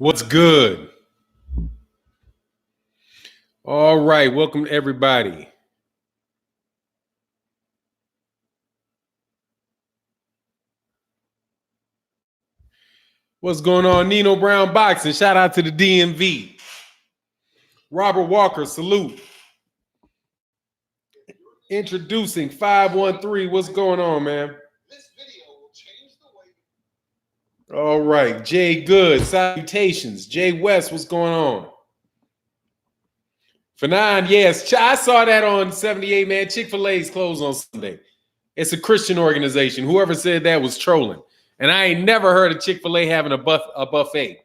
What's good? All right, welcome everybody. What's going on? Nino Brown Boxing. Shout out to the DMV. Robert Walker, salute. Introducing 513. What's going on, man? This video will change the way. All right, Jay Good, salutations. Jay West, what's going on? Fanon, yes, I saw that on 78, man. Chick-fil-A's closed on Sunday. It's a Christian organization. Whoever said that was trolling. And I ain't never heard of Chick-fil-A having a buffet.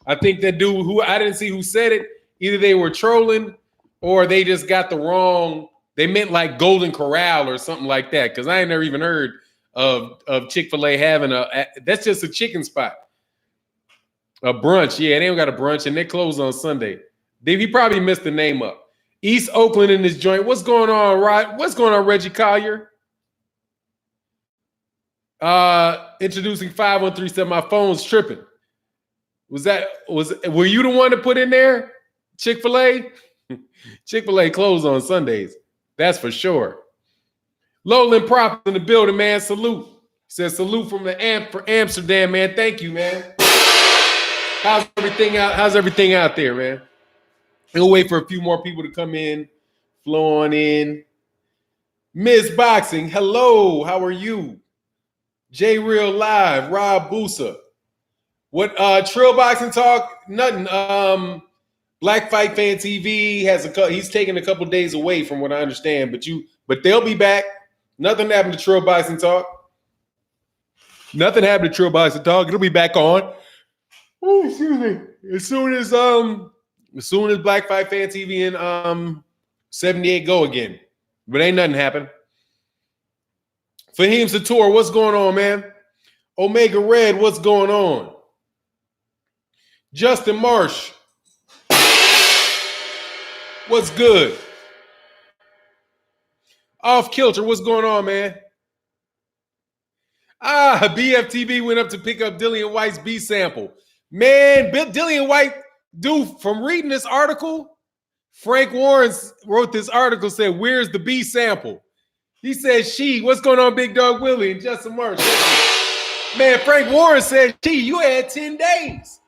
I think that dude who I didn't see who said it, either they were trolling or they just got the wrong, they meant like Golden Corral or something like that. Because I ain't never even heard of Chick-fil-A having that's just a chicken spot. A brunch. Yeah, they don't got a brunch and they close on Sunday. He probably missed the name up. East Oakland in this joint. What's going on, Rod? What's going on, Reggie Collier? Introducing 5137. My phone's tripping. Were you the one to put in there? Chick-fil-A? Chick-fil-A closed on Sundays. That's for sure. Lowland Prop in the building, man. Salute. Says salute from for Amsterdam, man. Thank you, man. How's everything out there, man? We'll wait for a few more people to come in. Flow on in. Miss Boxing, hello. How are you? J Real Live, Rob Busa. What Trill Boxing Talk? Nothing. Black Fight Fan TV he's taking a couple days away from what I understand, but they'll be back. Nothing happened to Trill Boxing Talk. Nothing happened to Trill Boxing Talk. It'll be back on. Oh, excuse me. As soon as Black Fight Fan TV and 78 go again. But ain't nothing happen. Fahim Sator, what's going on, man? Omega Red, what's going on? Justin Marsh, what's good? Off Kilter, what's going on, man? BFTV went up to pick up Dillin Whyte's B sample. Man, Dillin Whyte, dude, from reading this article, Frank Warren wrote this article, said, where's the B sample? He said, what's going on, Big Dog Willie and Justin Marsh? Man, Frank Warren said, you had 10 days.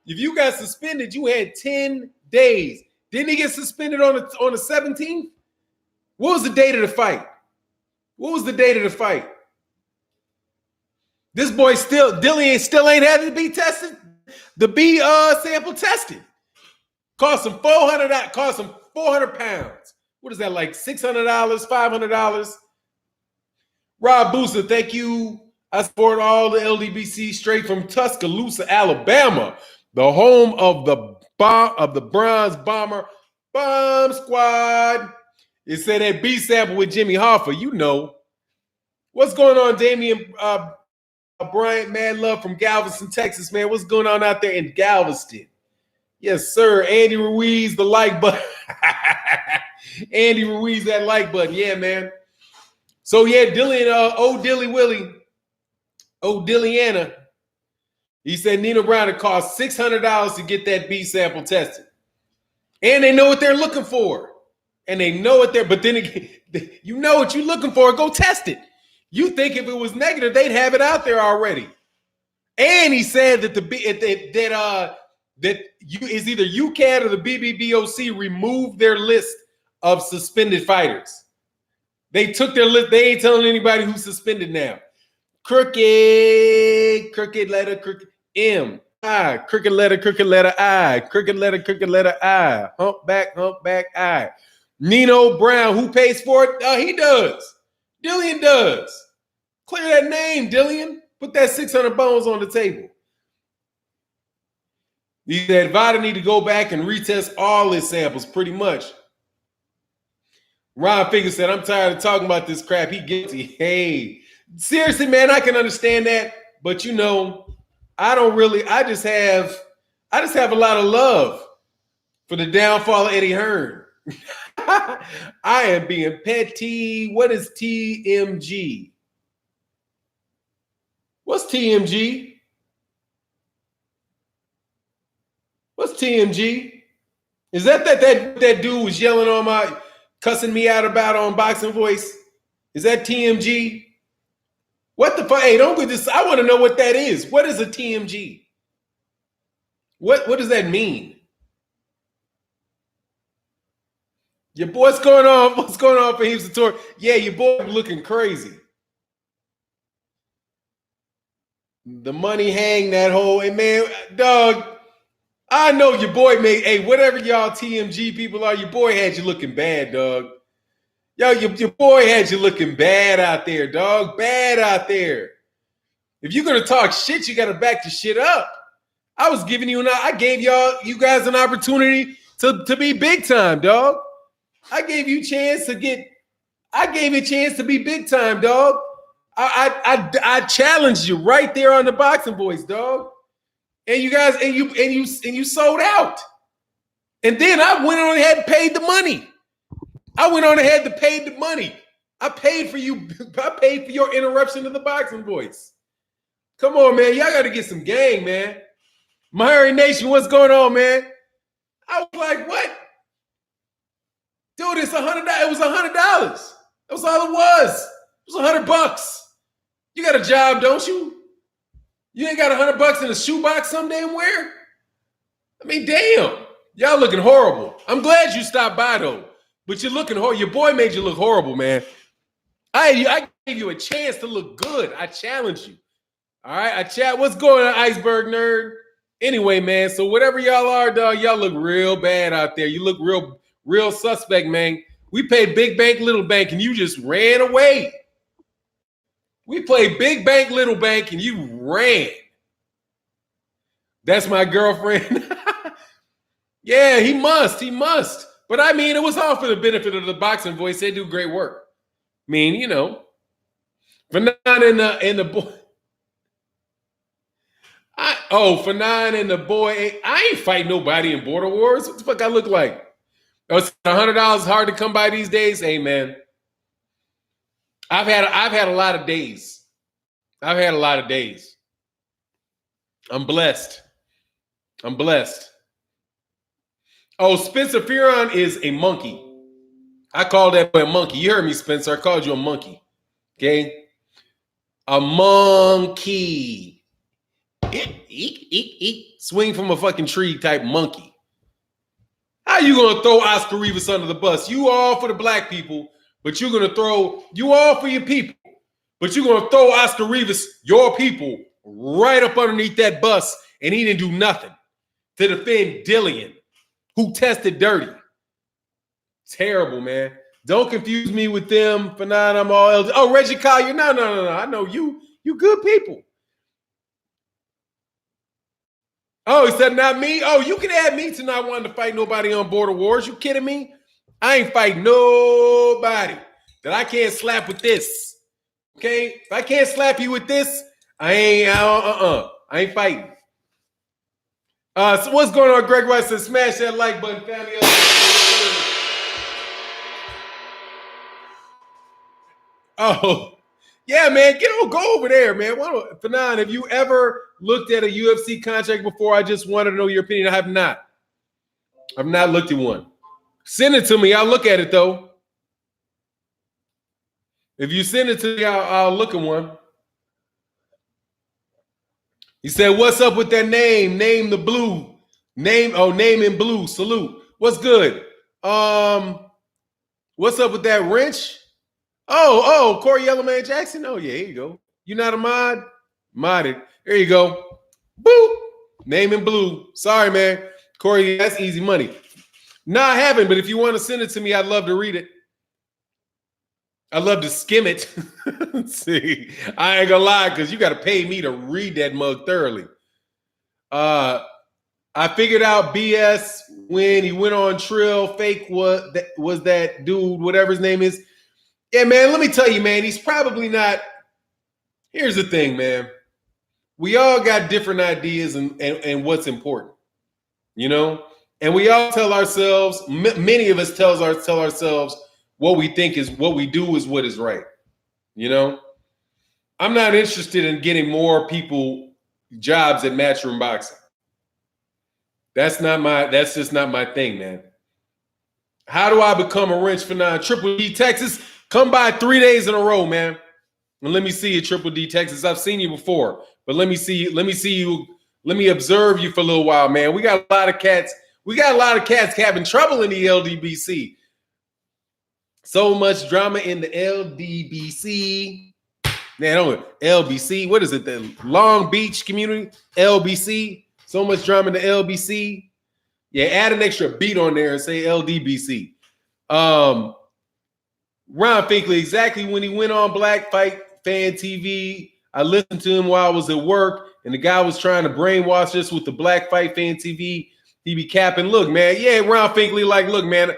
If you got suspended, you had 10 days. Didn't he get suspended on the 17th? What was the date of the fight? This boy Dillin still ain't had to be tested. The B sample tested. Cost him $400. Cost him 400 pounds. What is that, like $600, $500? Rob Booster, thank you. I support all the LDBC straight from Tuscaloosa, Alabama, the home of the Bronze Bomber Bomb Squad. It said that B sample with Jimmy Hoffa. You know. What's going on, Damian Bryant? Mad love from Galveston, Texas, man. What's going on out there in Galveston? Yes, sir. Andy Ruiz, the like button. Andy Ruiz, that like button. Yeah, man. So, yeah, Dilliana. He said Nino Brown, it cost $600 to get that B sample tested. And they know what they're looking for. But then again, you know what you're looking for, go test it. You think if it was negative, they'd have it out there already. And he said that it's either UCAD or the BBBOC removed their list of suspended fighters. They took their list. They ain't telling anybody who's suspended now. Crooked letter, crooked M, I, crooked letter, I, crooked letter, I, humpback, I. Nino Brown, who pays for it? He does. Dillin does. Clear that name, Dillin. Put that 600 bones on the table. He said VADA need to go back and retest all his samples, pretty much. Ron Figure said, I'm tired of talking about this crap. He guilty. Hey, seriously, man, I can understand that. But, you know, I just have a lot of love for the downfall of Eddie Hearn. I am being petty. What is TMG? What's TMG? What's TMG? Is that dude was yelling on my, cussing me out about on Boxing Voice? Is that TMG? What the fuck? Hey, don't get this. I want to know what that is. What is a TMG? What does that mean? Your boy, what's going on? What's going on for Heaps of Tour? Yeah, your boy looking crazy. The money hang that whole, hey man, dog. I know your boy made, hey, whatever y'all TMG people are, your boy had you looking bad, dog. Yo, your boy had you looking bad out there, dog. Bad out there. If you're gonna talk shit, you gotta back the shit up. I was giving you I gave you guys an opportunity to be big time, dog. I gave you a chance to be big time, dog. I challenged you right there on the Boxing Voice, dog. And you guys, and you sold out. And then I went on ahead and paid the money. I paid for you. I paid for your interruption of the Boxing Voice. Come on, man. Y'all got to get some gang, man. Mahari Nation, what's going on, man? I was like, what? Dude, it's $100. It was $100. That was all it was. It was $100. You got a job, don't you? You ain't got $100 in a shoebox some damn where? I mean, damn. Y'all looking horrible. I'm glad you stopped by, though. But you're looking horrible. Your boy made you look horrible, man. I gave you a chance to look good. I challenged you. All right? What's going on, Iceberg Nerd? Anyway, man, so whatever y'all are, dog, y'all look real bad out there. You look real suspect, man. We paid big bank, little bank, and you just ran away. We played big bank, little bank, and you ran. That's my girlfriend. Yeah, he must. But I mean, it was all for the benefit of the Boxing Voice. They do great work. I mean, you know, Fanon and the boy. Fanon and the boy. I ain't fighting nobody in Border Wars. What the fuck I look like? Oh, it's $100 hard to come by these days. Hey, man. I've had a lot of days. I'm blessed. Oh, Spencer Fearon is a monkey. I called that boy a monkey. You heard me, Spencer. I called you a monkey. Okay? A monkey. Swing from a fucking tree type monkey. How you gonna throw Oscar Rivas under the bus? You all for the black people, but you're gonna throw, you all for your people, but you're gonna throw Oscar Rivas, your people, right up underneath that bus, and he didn't do nothing to defend Dillin, who tested dirty. Terrible, man. Don't confuse me with them. Fanon, I'm all else. Oh, Reggie Collier. No. I know you. You good people. Oh, he said not me? Oh, you can add me to not wanting to fight nobody on Border Wars. You kidding me? I ain't fighting nobody that I can't slap with this. Okay? If I can't slap you with this, I ain't fighting. So what's going on? Greg Rice says smash that like button, family. Oh, yeah, man. Go over there, man. Fanon, have you ever looked at a UFC contract before? I just wanted to know your opinion. I have not. I've not looked at one. Send it to me. I'll look at it, though. If you send it to me, I'll look at one. He said, what's up with that name? Name the blue. Name in blue. Salute. What's good? What's up with that wrench? Oh, Corey Yellowman Jackson. Oh, yeah, here you go. You not a mod? Modded. There you go. Boop. Name in blue. Sorry, man. Corey, that's easy money. No, I haven't, but if you want to send it to me, I'd love to read it. I'd love to skim it. See, I ain't gonna lie, because you got to pay me to read that mug thoroughly. I figured out BS when he went on Trill. Fake was that dude, whatever his name is. Yeah, man, let me tell you, man, he's probably not. Here's the thing, man. We all got different ideas and what's important, you know? And we all tell ourselves, many of us tell ourselves what we think is what we do is what is right, you know? I'm not interested in getting more people jobs at Matchroom Boxing. That's just not my thing, man. How do I become a wrench for 9? Triple D Texas, come by 3 days in a row, man. And let me see you, Triple D Texas. I've seen you before, but let me see you. Let me observe you for a little while, man. We got a lot of cats. We got a lot of cats having trouble in the LDBC. So much drama in the LDBC. Man, LBC. What is it? The Long Beach community? LBC. So much drama in the LBC. Yeah, add an extra beat on there and say LDBC. Ron Finkley, exactly when he went on Black Fight Fan TV, I listened to him while I was at work, and the guy was trying to brainwash us with the Black Fight Fan TV. He be capping. Look, man, yeah, Ron Finkley, like, look, man,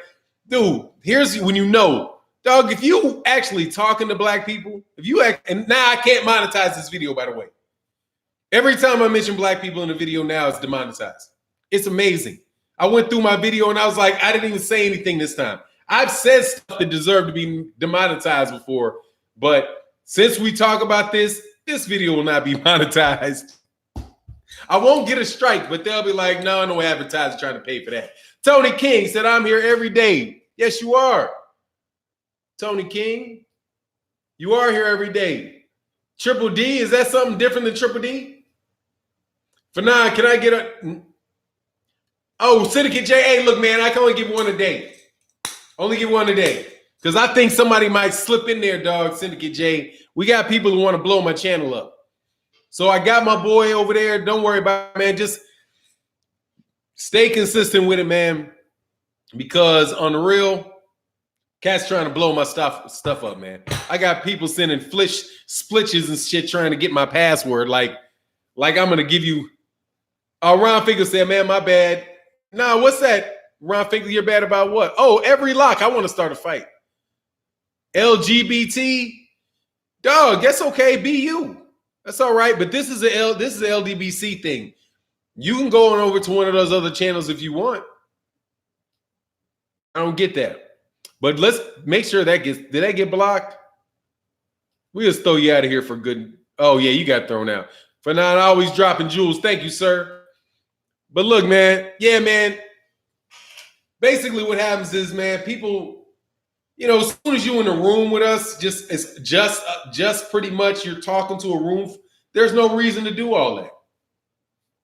dude, here's when you know, dog, if you actually talking to black people, and now I can't monetize this video, by the way. Every time I mention black people in the video now, it's demonetized. It's amazing. I went through my video and I was like, I didn't even say anything this time. I've said stuff that deserve to be demonetized before, but since we talk about this video will not be monetized. I won't get a strike, but they'll be like, no advertiser trying to pay for that. Tony King said, I'm here every day. Yes, you are. Tony King, you are here every day. Triple D, is that something different than Triple D? For now, can I get a... Oh, Syndicate J. Hey, look, man, I can only give one a day. Only give one a day. Because I think somebody might slip in there, dog, Syndicate J. We got people who want to blow my channel up. So I got my boy over there. Don't worry about it, man. Just stay consistent with it, man. Because on the real, cat's trying to blow my stuff up, man. I got people sending splitches and shit trying to get my password. Like I'm going to give you... Ron Finkel said, man, my bad. Nah, what's that? Ron Finkel, you're bad about what? Oh, every lock. I want to start a fight. LGBT? Dog, that's okay. Be you. That's all right. But this is a LDBC thing. You can go on over to one of those other channels if you want. I don't get that. But let's make sure did that get blocked? We'll just throw you out of here for good. Oh, yeah, you got thrown out. For not always dropping jewels. Thank you, sir. But look, man. Yeah, man. Basically what happens is, man, people, as soon as you're in a room with us, it's just pretty much you're talking to a room. There's no reason to do all that.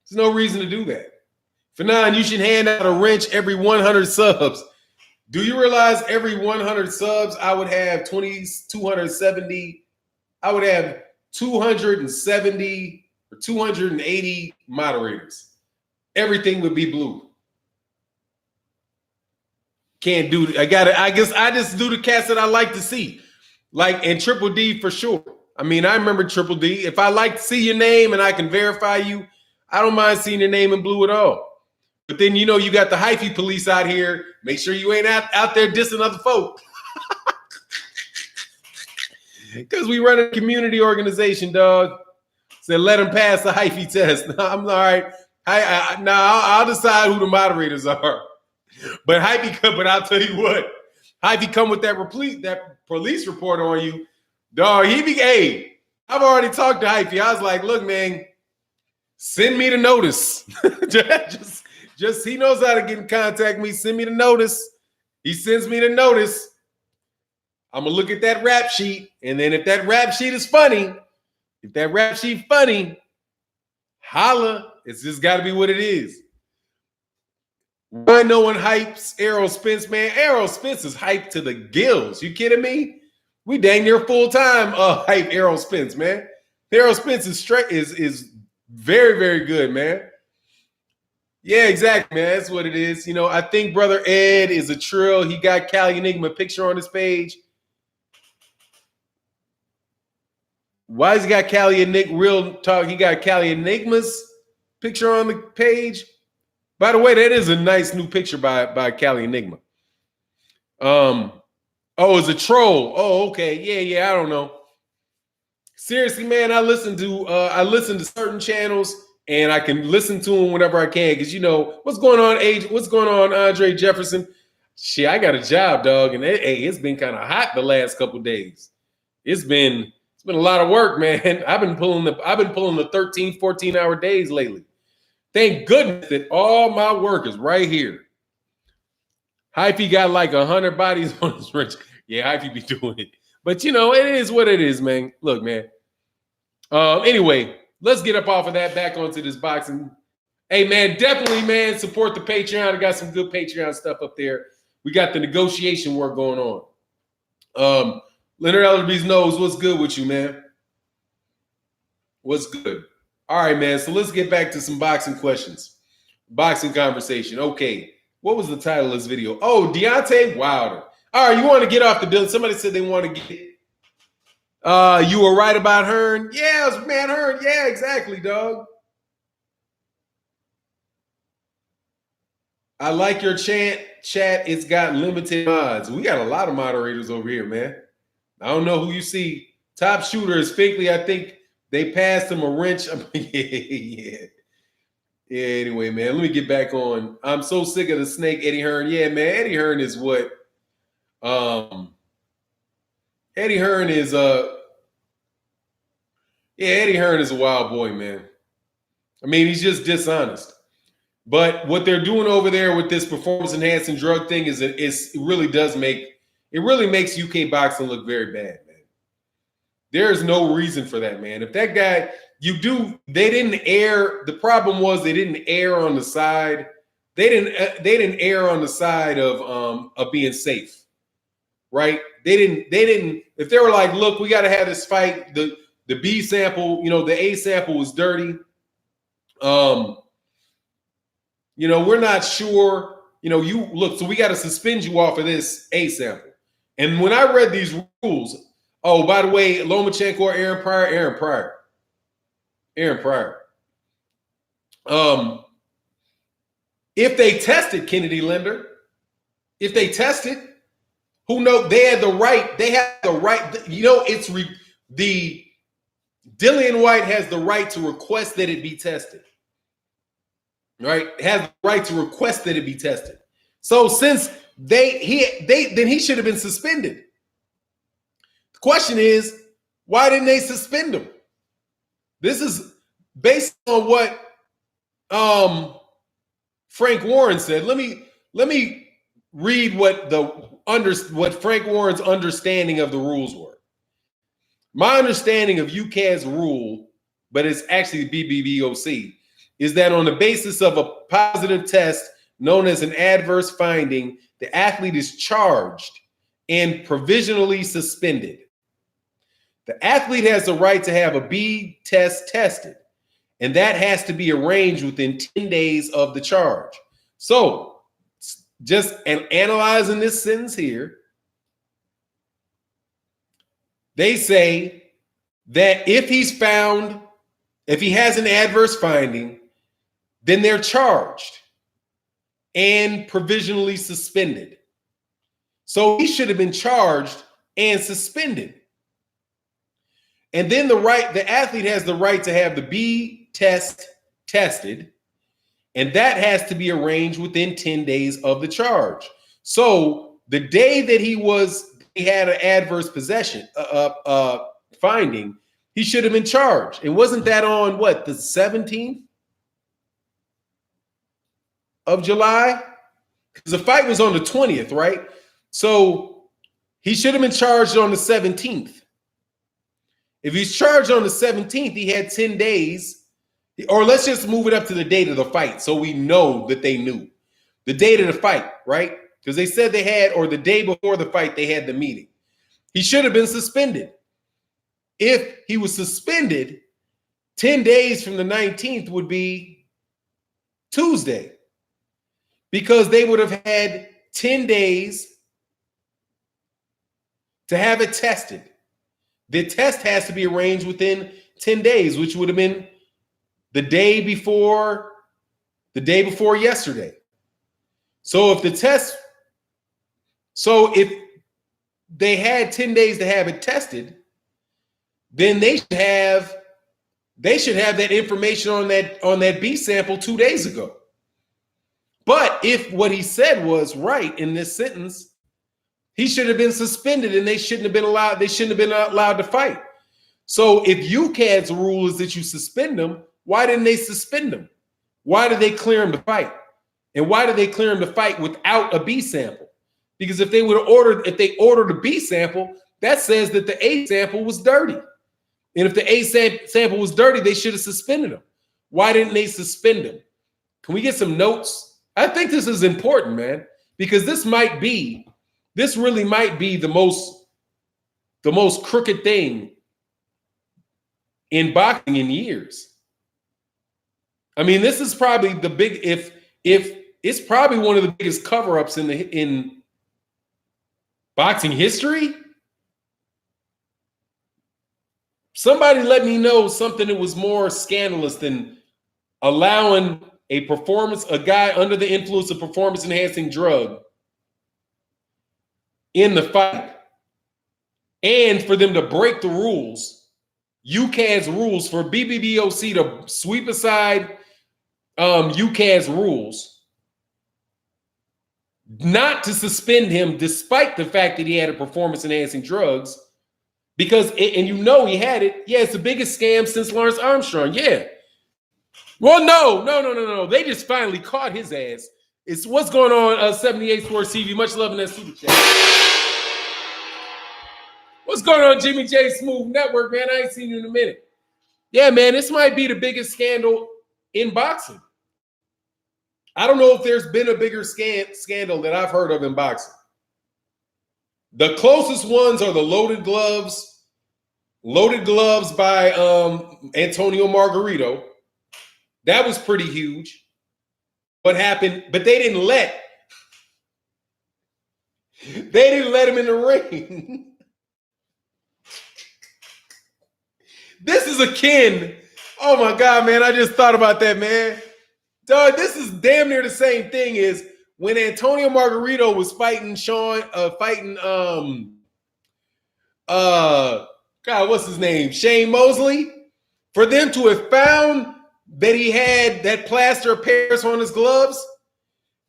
There's no reason to do that. For now, you should hand out a wrench every 100 subs. Do you realize every 100 subs, I would have 270. I would have 270 or 280 moderators. Everything would be blue. Can't do it. I guess I just do the cats that I like to see. And Triple D for sure. I mean, I remember Triple D. If I like to see your name and I can verify you, I don't mind seeing your name in blue at all. But then, you got the hyphy police out here. Make sure you ain't out there dissing other folk. Because we run a community organization, dog. Said, let them pass the hyphy test. I'm all right. I'll decide who the moderators are. But I'll tell you what, Hyphy come with that police report on you, dog. Hey, I've already talked to Hyphy. I was like, look, man, send me the notice. just he knows how to get in contact with me. Send me the notice. He sends me the notice. I'm gonna look at that rap sheet, and then if that rap sheet is funny, holla. It's just got to be what it is. Why no one hypes Errol Spence, man? Errol Spence is hyped to the gills. You kidding me? We dang near full time hype Errol Spence, man. Errol Spence is very, very good, man. Yeah, exactly, man. That's what it is. I think Brother Ed is a trill. He got Cali Enigma picture on his page. Why has he got Cali Enigma? Real talk. He got Cali Enigma's picture on the page. By the way, that is a nice new picture by Cali Enigma. It's a troll. Oh, okay. Yeah, I don't know. Seriously, man, I listen to certain channels and I can listen to them whenever I can because what's going on, what's going on, Andre Jefferson? Shit, I got a job, dog, and it's been kind of hot the last couple of days. It's been a lot of work, man. I've been pulling the 13, 14-hour days lately. Thank goodness that all my work is right here. Hyphy got like 100 bodies on his wrench. Yeah, Hyphy be doing it. But, you know, it is what it is, man. Look, man. Anyway, let's get up off of that, back onto this boxing. Hey, man, definitely, man, support the Patreon. I got some good Patreon stuff up there. We got the negotiation work going on. Leonard Ellerby's knows what's good with you, man. What's good? All right, man. So let's get back to some boxing questions. Boxing conversation. Okay. What was the title of this video? Oh, Deontay Wilder. All right, you want to get off the Dillin. Somebody said they want to get you were right about Hearn. Yeah, it was man Hearn. Yeah, exactly, dog. I like your chat. It's got limited mods. We got a lot of moderators over here, man. I don't know who you see. Top shooter is fakely. I think they passed him a wrench. Yeah. Anyway, man, let me get back on. I'm so sick of the snake, Eddie Hearn. Yeah, man, Eddie Hearn is what? Eddie Hearn is Eddie Hearn is a wild boy, man. I mean, he's just dishonest. But what they're doing over there with this performance-enhancing drug thing is it really makes UK boxing look very bad, man. There's no reason for that, man. If that guy, they didn't err. The problem was they didn't err on the side. They didn't err on the side of being safe, right? They didn't. If they were like, look, we got to have this fight. The B sample, the A sample was dirty. We're not sure. You look, so we got to suspend you off of this A sample. And when I read these rules, oh, by the way, Lomachenko or Aaron Pryor. If they tested Kennedy Linder, who knows? They had the right. It's the Dillin Whyte has the right to request that it be tested. Right? Has the right to request that it be tested. So since then he should have been suspended. The question is, why didn't they suspend him? This is based on what Frank Warren said. Let me read what Frank Warren's understanding of the rules were. My understanding of UCAD's rule, but it's actually BBBOC, is that on the basis of a positive test known as an adverse finding, the athlete is charged and provisionally suspended. The athlete has the right to have a B test tested, and that has to be arranged within 10 days of the charge. So just analyzing this sentence here, they say that if he has an adverse finding, then they're charged and provisionally suspended. So he should have been charged and suspended. And then the athlete has the right to have the B test tested, and that has to be arranged within 10 days of the charge. So the day that he had an adverse possession finding, he should have been charged. And wasn't that on what, the 17th of July? Because the fight was on the 20th, right? So he should have been charged on the 17th. If he's charged on the 17th, he had 10 days, or let's just move it up to the date of the fight so we know that they knew. The date of the fight, right? Because they said they had, or the day before the fight, they had the meeting. He should have been suspended. If he was suspended, 10 days from the 19th would be Tuesday, because they would have had 10 days to have it tested. The test has to be arranged within 10 days, which would have been the day before yesterday. So if they had 10 days to have it tested, then they should have that information on that B sample 2 days ago. But if what he said was right in this sentence, he should have been suspended, and they shouldn't have been allowed to fight. So if UCAD's rule is that you suspend them, why didn't they suspend them? Why did they clear him to fight? And why did they clear him to fight without a B sample? Because if they ordered a B sample, that says that the A sample was dirty. And if the A sample was dirty, they should have suspended him. Why didn't they suspend him? Can we get some notes? I think this is important, man, because this really might be the most crooked thing in boxing in years. I mean, this is probably the big, if it's probably one of the biggest cover-ups in boxing history. Somebody let me know something that was more scandalous than allowing a guy under the influence of performance-enhancing drug in the fight, and for them to break the rules, UCAD's rules, for BBBOC to sweep aside UCAD's rules, not to suspend him despite the fact that he had a performance-enhancing drugs, because and he had it. Yeah, it's the biggest scam since Lawrence Armstrong. Yeah. Well, no. They just finally caught his ass. It's what's going on, 78 Sports TV. Much love in that super chat. What's going on, Jimmy J Smooth Network, man? I ain't seen you in a minute. Yeah, man, this might be the biggest scandal in boxing. I don't know if there's been a bigger scandal that I've heard of in boxing. The closest ones are the loaded gloves by Antonio Margarito. That was pretty huge. What happened? But they didn't let him in the ring. This is akin. Oh my God, man! I just thought about that, man. Dog, this is damn near the same thing as when Antonio Margarito was fighting what's his name? Shane Mosley. For them to have found that he had that plaster of Paris on his gloves,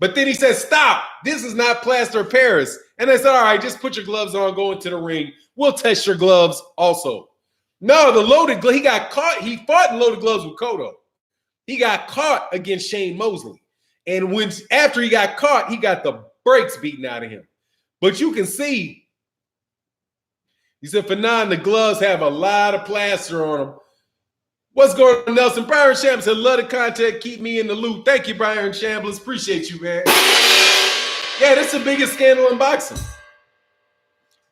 but then he said, "Stop! This is not plaster of Paris." And they said, "All right, just put your gloves on, go into the ring. We'll test your gloves also." No, the loaded glove. He got caught. He fought in loaded gloves with Cotto. He got caught against Shane Mosley. And after he got caught, he got the brakes beaten out of him. But you can see, he said, for nine, the gloves have a lot of plaster on them. What's going on, Nelson? Byron Shambles said, love the content. Keep me in the loop. Thank you, Byron Shambles. Appreciate you, man. Yeah, that's the biggest scandal in boxing.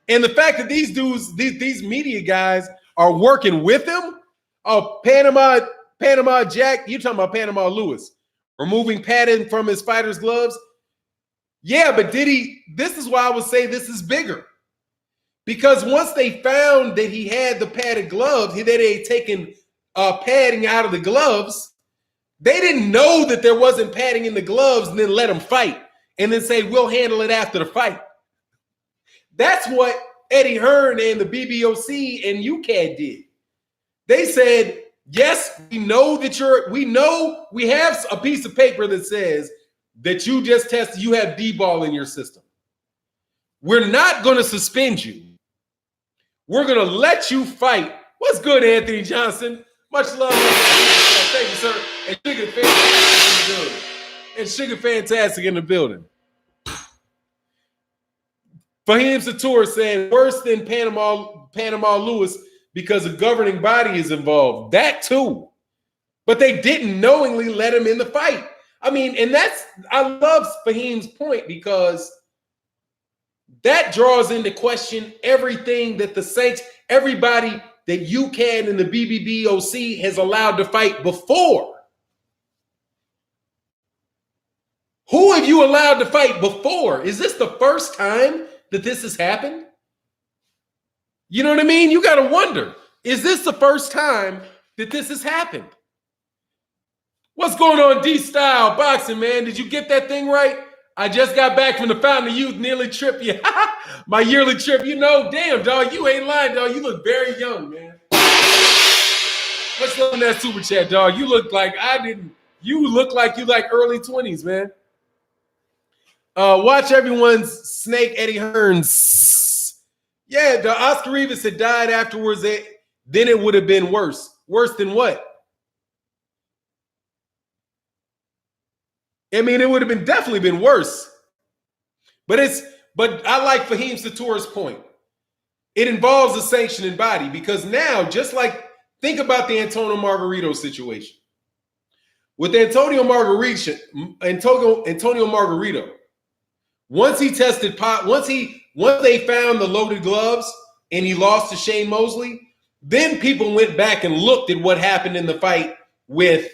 And the fact that these dudes, these media guys are working with him. Oh, Panama Jack, you're talking about Panama Lewis, removing padding from his fighter's gloves. Yeah, but this is why I would say this is bigger. Because once they found that he had the padded gloves, that they had taken padding out of the gloves, they didn't know that there wasn't padding in the gloves and then let him fight and then say, we'll handle it after the fight. That's what Eddie Hearn and the BBOC and UCAD did. They said, yes, we know we have a piece of paper that says that you just tested, you have D-ball in your system. We're not going to suspend you. We're going to let you fight. What's good, Anthony Johnson? Much love. Thank you, sir. And Sugar Fantastic in the building. Fahim Sator said, worse than Panama Lewis because a governing body is involved. That too. But they didn't knowingly let him in the fight. I mean, and I love Fahim's point because that draws into question everything that the Saints, everybody that UCAD and the BBBOC has allowed to fight before. Who have you allowed to fight before? Is this the first time that this has happened? You know what I mean? You got to wonder, is this the first time that this has happened? What's going on, D-Style Boxing, man? Did you get that thing right? I just got back from the Fountain of Youth, nearly tripped you. My yearly trip, damn, dog, you ain't lying, dog. You look very young, man. What's on that super chat, dog? You look like you look like you like early 20s, man. Watch everyone's snake Eddie Hearn's. Yeah, the Oscar Rivas had died afterwards. Then it would have been worse. Worse than what? I mean, it would have been definitely been worse. But I like Fahim Satura's point. It involves a sanctioning body because now, just like, think about the Antonio Margarito situation. With Antonio Margarito, once he tested pot, once they found the loaded gloves and he lost to Shane Mosley, then people went back and looked at what happened in the fight with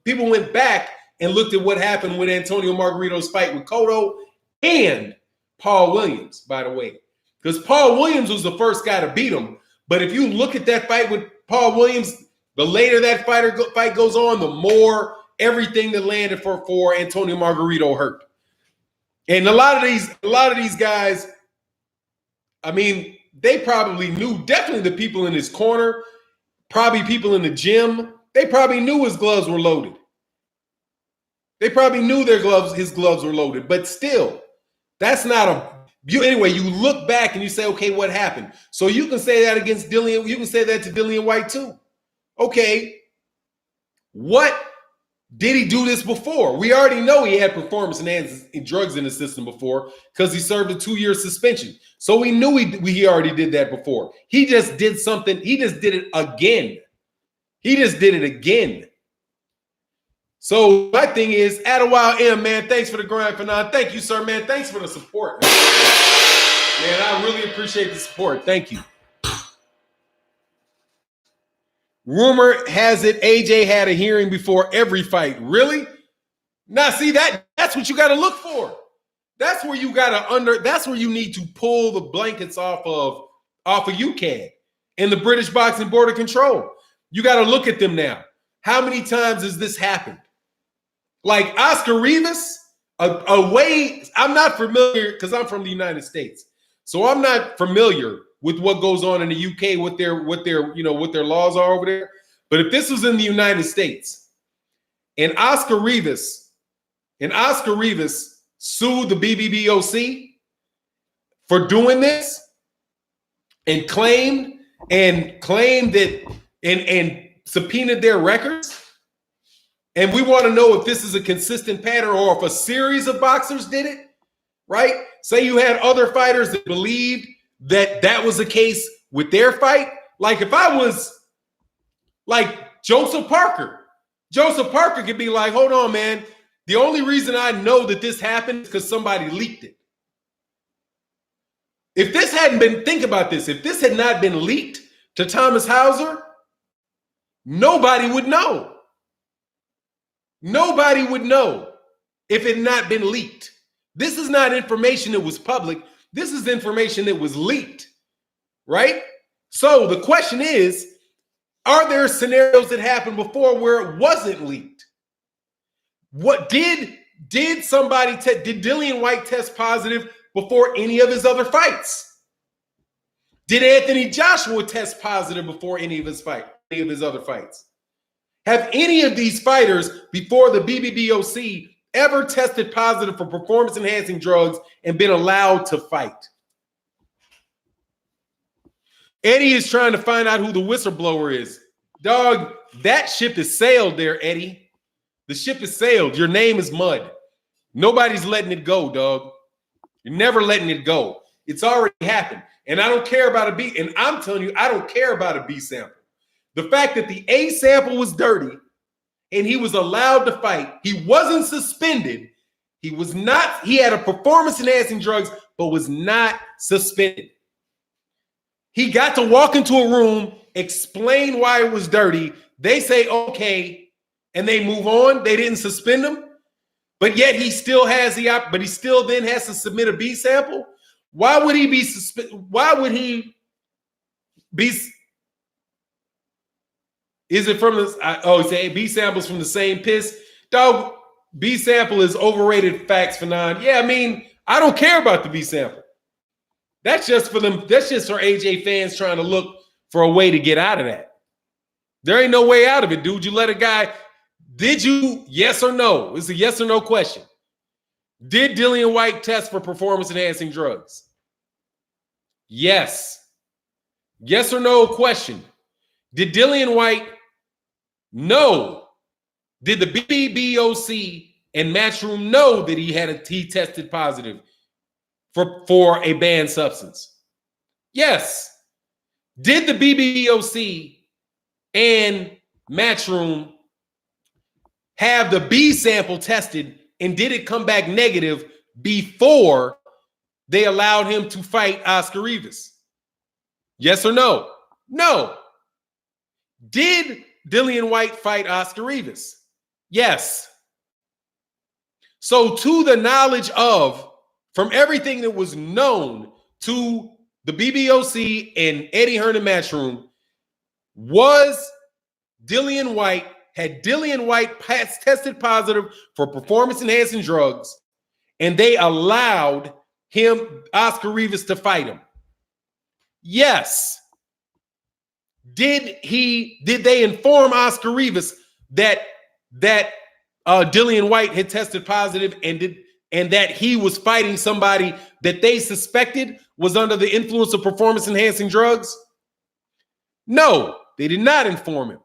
people went back and looked at what happened with Antonio Margarito's fight with Cotto and Paul Williams, by the way. Because Paul Williams was the first guy to beat him. But if you look at that fight with Paul Williams, the later that fight goes on, the more everything that landed for Antonio Margarito hurt. And a lot of these guys, I mean, they probably knew, definitely the people in his corner, probably people in the gym, they probably knew his gloves were loaded. They probably knew his gloves were loaded, but still, that's not anyway, you look back and you say, okay, what happened? So you can say that against Dillin, you can say that to Dillin Whyte too. Okay, what did he do this before? We already know he had performance-enhancing drugs in the system before because he served a 2-year suspension. So we knew he already did that before. He just did something. He just did it again. So my thing is, Adderwild M, man, thanks for the grind, Fanon. Thank you, sir, man. Thanks for the support. Man, I really appreciate the support. Thank you. Rumor has it AJ had a hearing before every fight. Really? Now, see, that's what you got to look for. That's where you that's where you need to pull the blankets off of UCAD and the British Boxing Board of Control. You got to look at them now. How many times has this happened? Like Oscar Rivas, I'm not familiar because I'm from the United States. So I'm not familiar with what goes on in the UK, what their laws are over there. But if this was in the United States and Oscar Rivas sued the BBBOC for doing this and claimed that and subpoenaed their records, and we want to know if this is a consistent pattern or if a series of boxers did it, right? Say you had other fighters that believed that was the case with their fight. Like if I was like Joseph Parker could be like, hold on, man. The only reason I know that this happened is because somebody leaked it. If this hadn't been, think about this, if this had not been leaked to Thomas Hauser, nobody would know. Nobody would know if it had not been leaked. This is not information that was public. This is information that was leaked, right? So the question is, are there scenarios that happened before where it wasn't leaked? What did Dillin Whyte test positive before any of his other fights? Did Anthony Joshua test positive before any of his other fights? Have any of these fighters before the BBBOC ever tested positive for performance-enhancing drugs and been allowed to fight? Eddie is trying to find out who the whistleblower is. Dog, that ship has sailed there, Eddie. The ship has sailed. Your name is mud. Nobody's letting it go, dog. You're never letting it go. It's already happened. And I don't care about a B. And I'm telling you, I don't care about a B sample. The fact that the A sample was dirty and he was allowed to fight, he wasn't suspended. He had a performance-enhancing drugs, but was not suspended. He got to walk into a room, explain why it was dirty. They say, okay, and they move on. They didn't suspend him, but yet he still has but he still then has to submit a B sample. Why would he be suspended? Why would he be? Is it from the, say B samples from the same piss? Dog, B sample is overrated facts for nine. Yeah, I mean, I don't care about the B sample. That's just for them. That's just for AJ fans trying to look for a way to get out of that. There ain't no way out of it, dude. You let a guy, did you, yes or no? It's a yes or no question. Did Dillin Whyte test for performance-enhancing drugs? Yes. Yes or no question. Did Dillin Whyte? No. Did the BBOC and Matchroom know that he tested positive for a banned substance? Yes. Did the BBOC and Matchroom have the B sample tested, and did it come back negative before they allowed him to fight Oscar Rivas? Yes or no? No. Did Dillian Whyte fight Oscar Rivas? Yes. So to the knowledge of, from everything that was known to the BBOC and Eddie Hearn and Matchroom, had Dillian Whyte tested positive for performance-enhancing drugs, and they allowed Oscar Rivas, to fight him? Yes. Did they inform Oscar Rivas that Dillian Whyte had tested positive and that he was fighting somebody that they suspected was under the influence of performance-enhancing drugs? No, they did not inform him.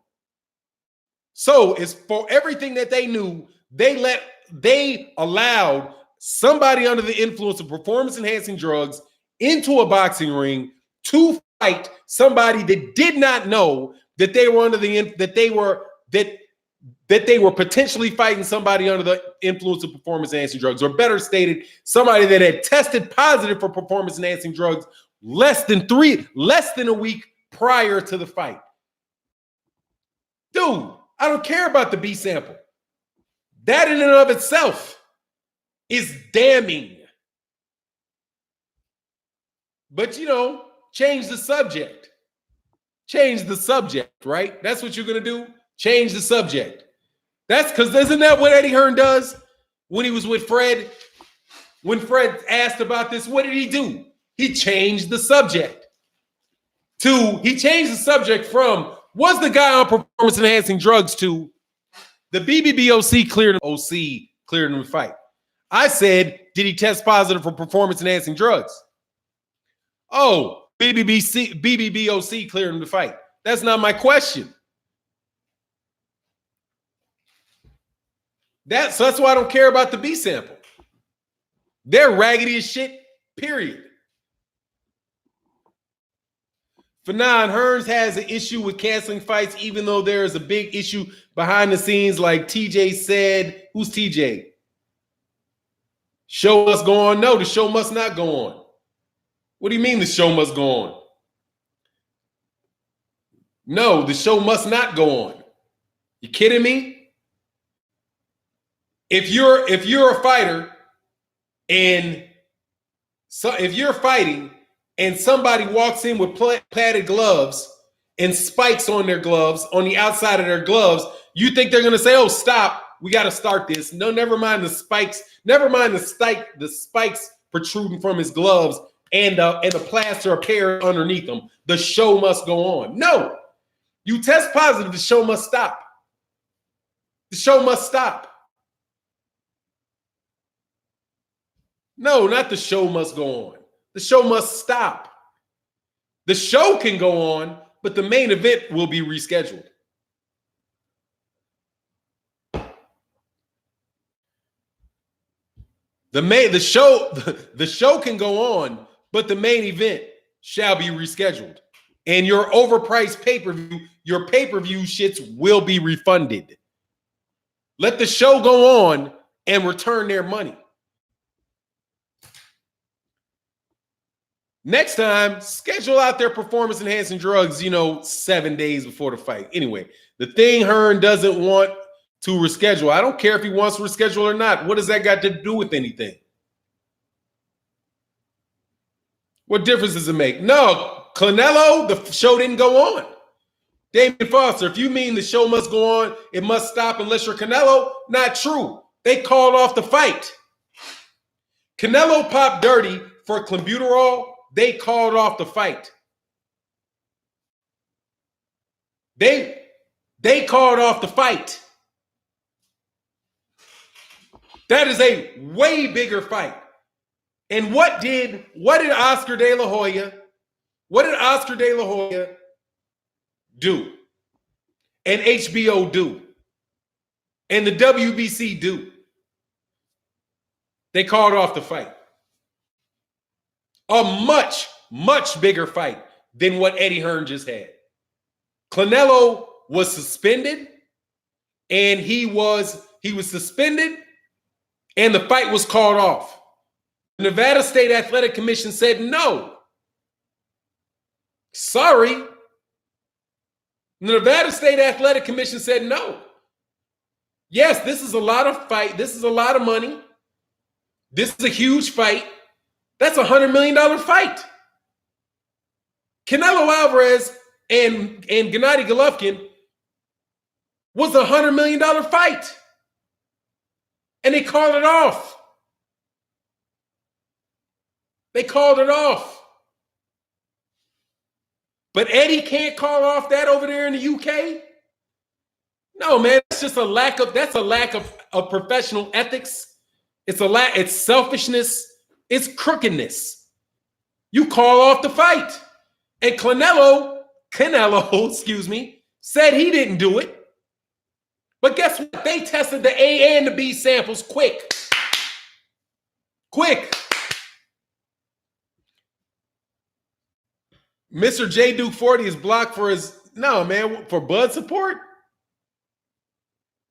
So, as for everything that they knew, they allowed somebody under the influence of performance-enhancing drugs into a boxing ring to fight somebody that did not know that they were that they were potentially fighting somebody under the influence of performance-enhancing drugs, or better stated, somebody that had tested positive for performance-enhancing drugs less than a week prior to the fight. Dude, I don't care about the B sample. That in and of itself is damning. But, change the subject. Change the subject, right? That's what you're going to do? Change the subject. That's because isn't that what Eddie Hearn does when he was with Fred? When Fred asked about this, what did he do? He changed the subject. He changed the subject from, was the guy on performance-enhancing drugs, to the BBBOC cleared him to fight. I said, did he test positive for performance-enhancing drugs? Oh, BBBOC cleared him to fight. That's not my question. That's why I don't care about the B sample. They're raggedy as shit, period. Fanon, Hearns has an issue with canceling fights, even though there is a big issue behind the scenes, like TJ said. Who's TJ? Show must go on. No, the show must not go on. What do you mean the show must go on? No, the show must not go on. You kidding me? If you're a fighter and if you're fighting and somebody walks in with padded gloves and spikes on their gloves, on the outside of their gloves, you think they're going to say, oh, stop, we got to start this. No, never mind the spikes. Never mind the spikes protruding from his gloves and the plaster of Paris underneath them. The show must go on. No, you test positive, the show must stop. The show must stop. No, not the show must go on. The show must stop. The show can go on, but the main event will be rescheduled. The show can go on, but the main event shall be rescheduled. And your overpriced pay-per-view, your pay-per-view shits will be refunded. Let the show go on and return their money. Next time, schedule out their performance-enhancing drugs, 7 days before the fight. Anyway, the thing Hearn doesn't want to reschedule. I don't care if he wants to reschedule or not. What does that got to do with anything? What difference does it make? No, Canelo, the show didn't go on. Damien Foster, if you mean the show must go on, it must stop unless you're Canelo, not true. They called off the fight. Canelo popped dirty for clenbuterol. They called off the fight. They called off the fight. That is a way bigger fight. And what did Oscar De La Hoya do? And HBO do? And the WBC do. They called off the fight. A much, much bigger fight than what Eddie Hearn just had. Canelo was suspended, and he was suspended, and the fight was called off. The Nevada State Athletic Commission said no. Sorry. The Nevada State Athletic Commission said no. Yes, this is a lot of fight. This is a lot of money. This is a huge fight. That's a $100 million fight. Canelo Alvarez and Gennady Golovkin was a $100 million fight. And they called it off. They called it off. But Eddie can't call off that over there in the UK? No, man, it's just a lack of professional ethics. It's selfishness. It's crookedness. You call off the fight. And Canelo, said he didn't do it. But guess what? They tested the A and the B samples quick. Quick. Mr. J Duke 40 is blocked for for blood support.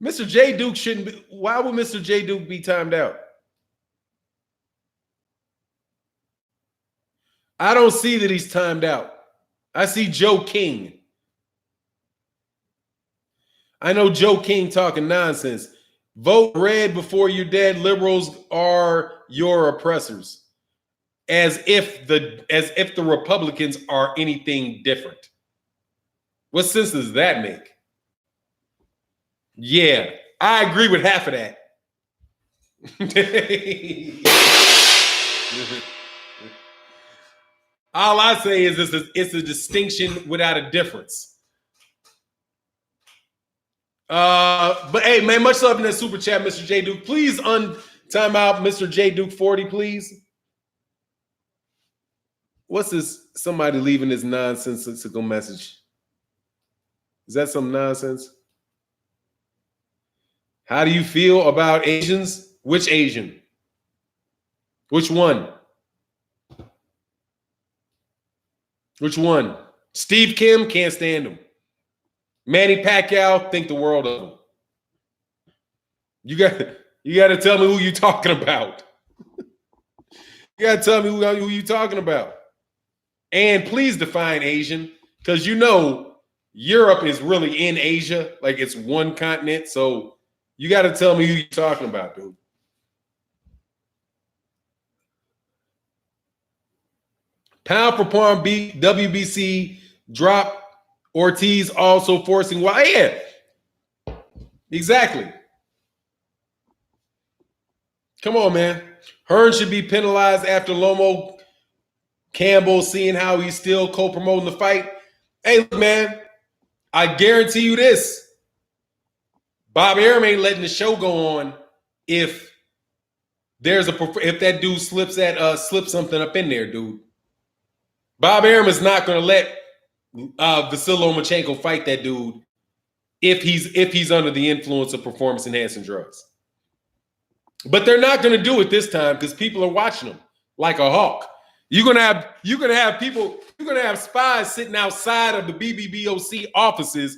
Mr. J Duke shouldn't be. Why would Mr. J Duke be timed out? I don't see that he's timed out. I see Joe King. I know Joe King talking nonsense. Vote red before you're dead. Liberals are your oppressors. As if the Republicans are anything different. What sense does that make? Yeah, I agree with half of that. All I say is it's a distinction without a difference. But hey, man, much love in that super chat, Mr. J Duke. Please time out Mr. J Duke 40, please. What's this? Somebody leaving this nonsensical message. Is that some nonsense? How do you feel about Asians? Which Asian? Which one? Which one? Steve Kim, can't stand him. Manny Pacquiao, think the world of him. You got to tell me who you talking about. You got to tell me who you talking about. And please define Asian, because Europe is really in Asia, like it's one continent. So you got to tell me who you're talking about, dude. Pound for pound WBC drop. Ortiz also forcing Whyte. Yeah, exactly. Come on, man. Hearn should be penalized after Lomo Campbell seeing how he's still co-promoting the fight. Hey, look, man, I guarantee you this. Bob Arum ain't letting the show go on if that dude slips something up in there, dude. Bob Arum is not going to let Vasily Lomachenko fight that dude if he's under the influence of performance-enhancing drugs. But they're not going to do it this time because people are watching them like a hawk. You're gonna have spies sitting outside of the BBBOC offices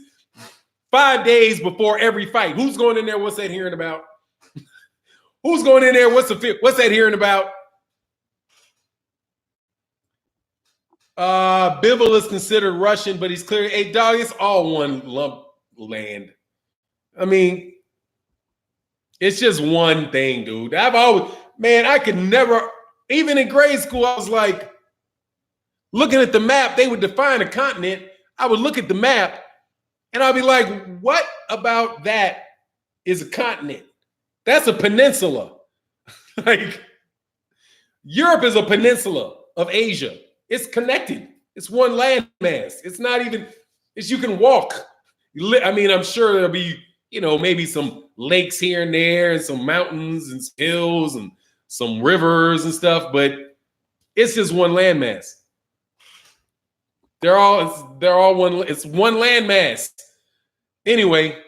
5 days before every fight. Who's going in there? What's that hearing about? Who's going in there? What's that hearing about? Bivol is considered Russian, but he's clear. Hey, dog, it's all one lump land. I mean, it's just one thing, dude. I could never, even in grade school, I was like, looking at the map, they would define a continent. I would look at the map and I'd be like, what about that is a continent? That's a peninsula. Like, Europe is a peninsula of Asia. It's connected. It's one landmass. It's not even, you can walk. I mean, I'm sure there'll be, maybe some lakes here and there and some mountains and hills and some rivers and stuff, but it's just one landmass. They're all one. It's one landmass. Anyway,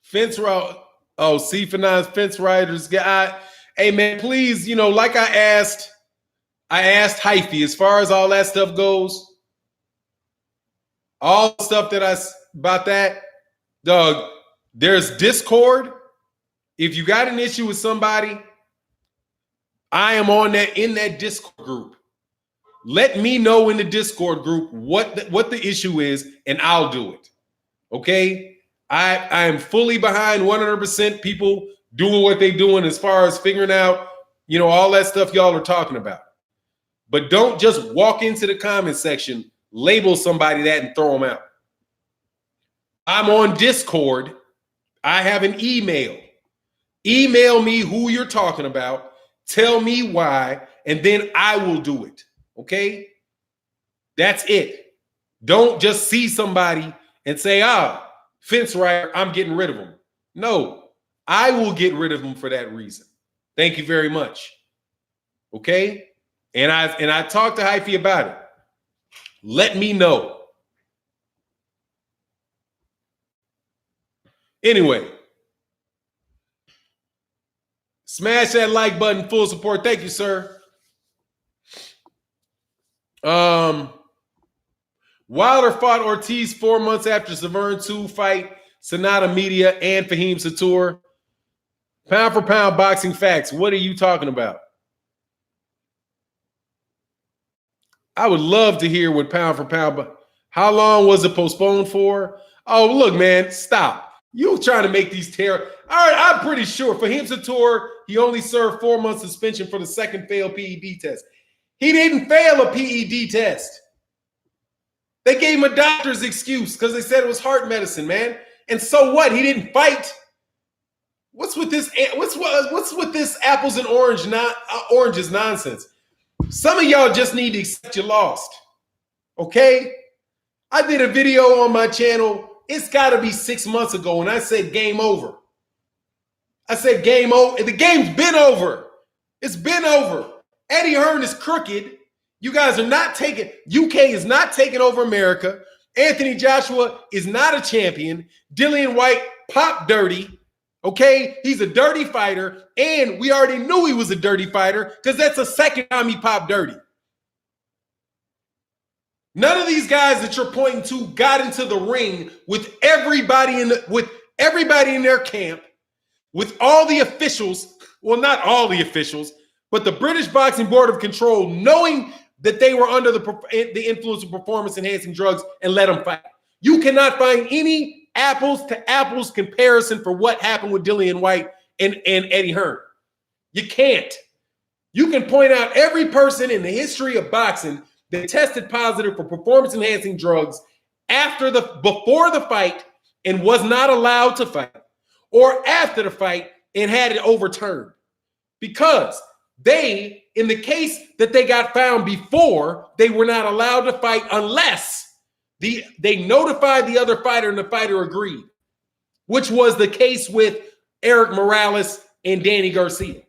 Fence route. Oh, C-Finance fence riders guy. Hey man, please, like I asked Hyphy, as far as all that stuff goes, all the stuff about that, Doug, there's Discord. If you got an issue with somebody, I am in that Discord group. Let me know in the Discord group what the issue is, and I'll do it. Okay? I am fully behind 100% people doing what they're doing as far as figuring out, all that stuff y'all are talking about. But don't just walk into the comment section, label somebody that, and throw them out. I'm on Discord. I have an email. Email me who you're talking about. Tell me why, and then I will do it. Okay? That's it. Don't just see somebody and say, fence rider, I'm getting rid of them. No, I will get rid of them for that reason. Thank you very much. Okay? And I talked to Hyphy about it. Let me know. Anyway, smash that like button, full support. Thank you, sir. Wilder fought Ortiz 4 months after Severn 2 fight, Sonata Media, and Fahim Satur. Pound for pound boxing facts. What are you talking about? I would love to hear what pound for pound. How long was it postponed for? Oh, look, man, stop. You trying to make these terrible. All right, I'm pretty sure Fahim Satur, he only served 4 months suspension for the second failed PED test. He didn't fail a PED test. They gave him a doctor's excuse because they said it was heart medicine, man. And so what? He didn't fight. What's with this? What's with this apples and oranges nonsense? Some of y'all just need to accept you lost. Okay? I did a video on my channel. It's got to be 6 months ago, and I said game over. I said game over. The game's been over. It's been over. Eddie Hearn is crooked. You guys are not taking, UK is not taking over America. Anthony Joshua is not a champion. Dillin Whyte popped dirty. Okay? He's a dirty fighter. And we already knew he was a dirty fighter because that's the second time he popped dirty. None of these guys that you're pointing to got into the ring with everybody in their camp, with all the officials, well, not all the officials, but the British Boxing Board of Control knowing that they were under the influence of performance-enhancing drugs and let them fight. You cannot find any apples-to-apples comparison for what happened with Dillin Whyte and Eddie Hearn. You can't. You can point out every person in the history of boxing that tested positive for performance-enhancing drugs before the fight and was not allowed to fight, or after the fight and had it overturned. Because they, in the case that they got found before, they were not allowed to fight unless they notified the other fighter and the fighter agreed, which was the case with Eric Morales and Danny Garcia.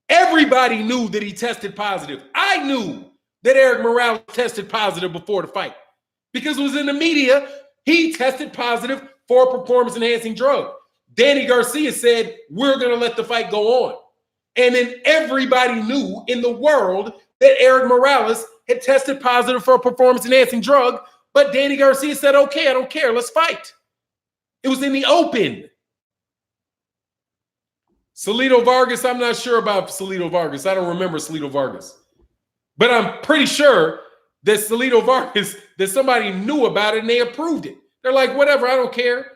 Everybody knew that he tested positive. I knew that Eric Morales tested positive before the fight because it was in the media. He tested positive for a performance-enhancing drug. Danny Garcia said, we're going to let the fight go on. And then everybody knew in the world that Eric Morales had tested positive for a performance-enhancing drug, but Danny Garcia said, okay, I don't care, let's fight. It was in the open. Salido Vargas, I'm not sure about Salido Vargas. I don't remember Salido Vargas. But I'm pretty sure that Salido Vargas, that somebody knew about it and they approved it. They're like, whatever, I don't care.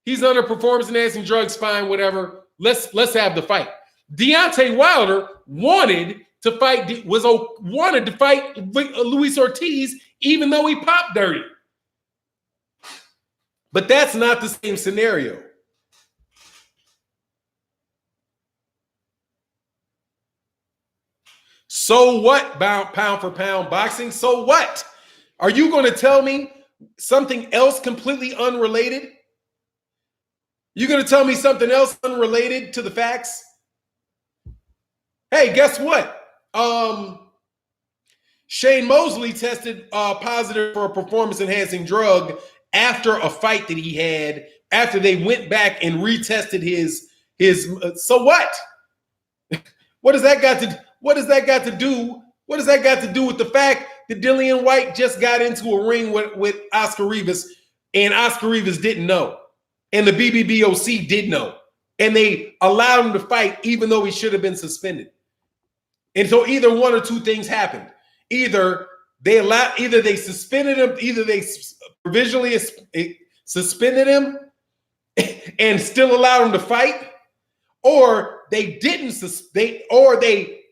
He's under performance-enhancing drugs, fine, whatever. Let's have the fight. Deontay Wilder wanted to fight Luis Ortiz, even though he popped dirty. But that's not the same scenario. So what, pound for pound boxing? So what? Are you going to tell me something else completely unrelated? You're going to tell me something else unrelated to the facts? Hey, guess what? Shane Mosley tested positive for a performance-enhancing drug after a fight that he had after they went back and retested his so what? What does that got to do with the fact that Dillin Whyte just got into a ring with Oscar Rivas, and Oscar Rivas didn't know, and the BBBOC did know, and they allowed him to fight even though he should have been suspended. And so either one or two things happened. Either they suspended him, either they provisionally suspended him and still allowed him to fight, or they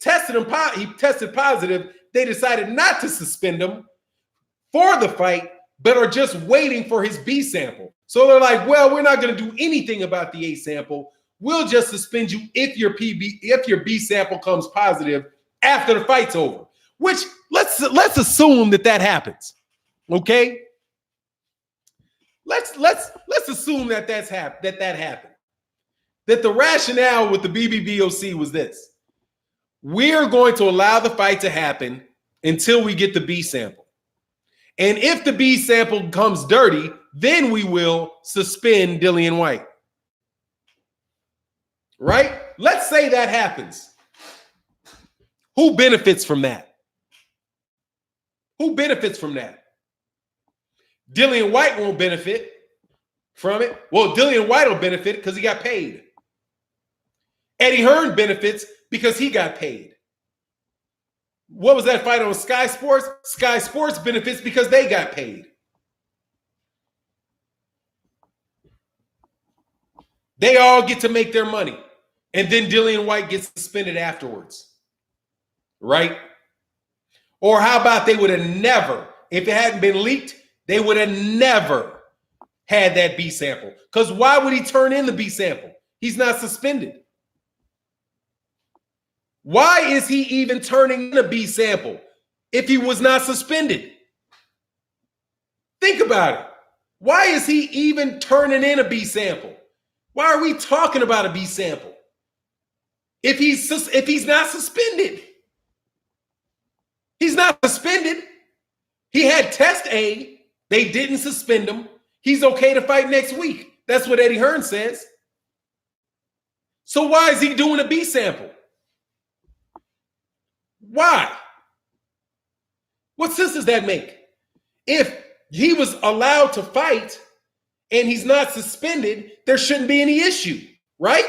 tested him. He tested positive. They decided not to suspend him for the fight, but are just waiting for his B sample. So they're like, well, we're not going to do anything about the A sample. We'll just suspend you if your B sample comes positive after the fight's over. Which let's assume that happens. Okay? Let's assume that happened. That the rationale with the BBBOC was this: we're going to allow the fight to happen until we get the B sample. And if the B sample comes dirty, then we will suspend Dillin Whyte. Right? Let's say that happens. Who benefits from that? Who benefits from that? Dillin Whyte won't benefit from it. Well, Dillin Whyte will benefit because he got paid. Eddie Hearn benefits because he got paid. What was that fight on Sky Sports? Sky Sports benefits because they got paid. They all get to make their money. And then Dillin Whyte gets suspended afterwards. Right? Or how about they would have never, if it hadn't been leaked, they would have never had that B sample. Because why would he turn in the B sample? He's not suspended. Why is he even turning in a B sample if he was not suspended? Think about it. Why is he even turning in a B sample? Why are we talking about a B sample if he's not suspended? He's not suspended. He had test A. They didn't suspend him. He's okay to fight next week. That's what Eddie Hearn says. So why is he doing a B sample? Why? What sense does that make? If he was allowed to fight and he's not suspended, there shouldn't be any issue, right?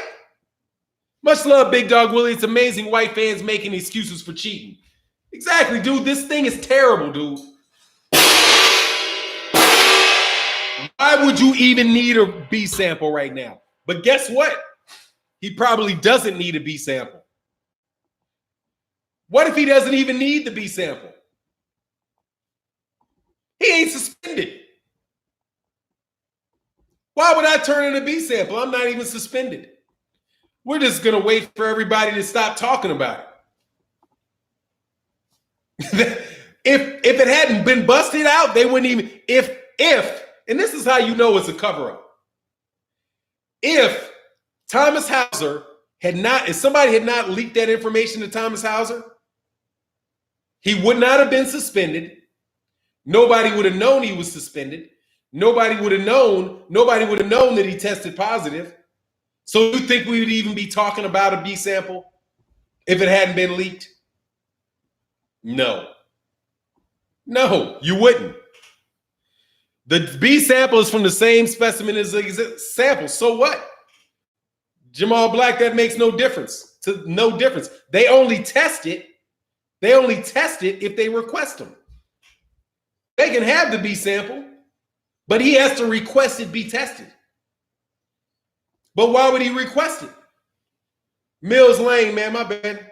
Much love, Big Dog Willie. It's amazing white fans making excuses for cheating. Exactly, dude. This thing is terrible, dude. Why would you even need a B sample right now? But guess what? He probably doesn't need a B sample. What if he doesn't even need the B sample? He ain't suspended. Why would I turn in a B sample? I'm not even suspended. We're just going to wait for everybody to stop talking about it. If it hadn't been busted out, they wouldn't even, and this is how you know it's a cover-up. If Thomas Hauser if somebody had not leaked that information to Thomas Hauser, he would not have been suspended. Nobody would have known he was suspended. Nobody would have known that he tested positive. So you think we would even be talking about a B sample if it hadn't been leaked? No, you wouldn't. The B sample is from the same specimen as the sample. So what? Jamal Black, that makes no difference. They only test it if they request them. They can have the B sample, but he has to request it be tested. But why would he request it? Mills Lane, man, my bad.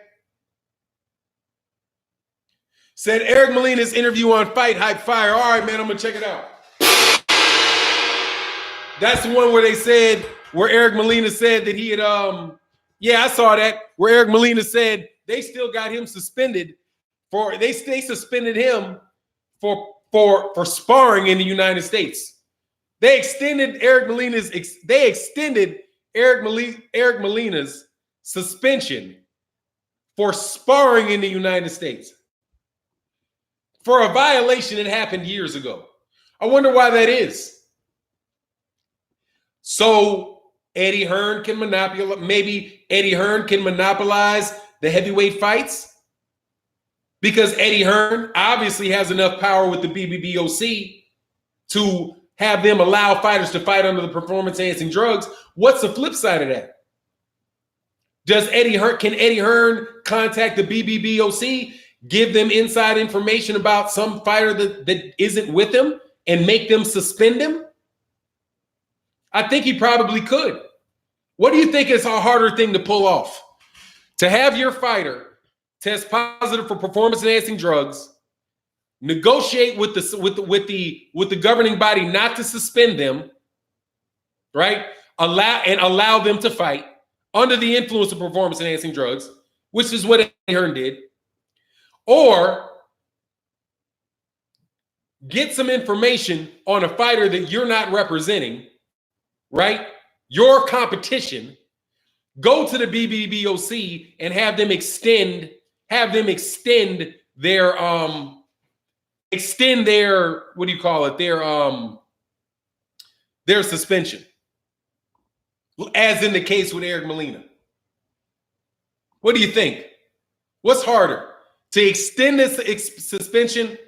Said Eric Molina's interview on Fight Hype Fire. All right, man, I'm going to check it out. That's the one where Eric Molina said that he had, I saw that, where Eric Molina said they still got him suspended they suspended him for sparring in the United States. They extended Eric Molina's suspension for sparring in the United States for a violation that happened years ago. I wonder why that is. So Eddie Hearn can monopolize, maybe Eddie Hearn can monopolize the heavyweight fights because Eddie Hearn obviously has enough power with the BBBOC to have them allow fighters to fight under the performance-enhancing drugs. What's the flip side of that? Can Eddie Hearn contact the BBBOC, give them inside information about some fighter that isn't with him and make them suspend him? I think he probably could. What do you think is a harder thing to pull off? To have your fighter test positive for performance-enhancing drugs, negotiate with the governing body not to suspend them, right? Allow them to fight under the influence of performance-enhancing drugs, which is what Eddie Hearn did, or get some information on a fighter that you're not representing, right? Your competition, go to the BBBOC and have them extend their what do you call it? Their suspension. As in the case with Eric Molina. What do you think? What's harder? To extend this suspension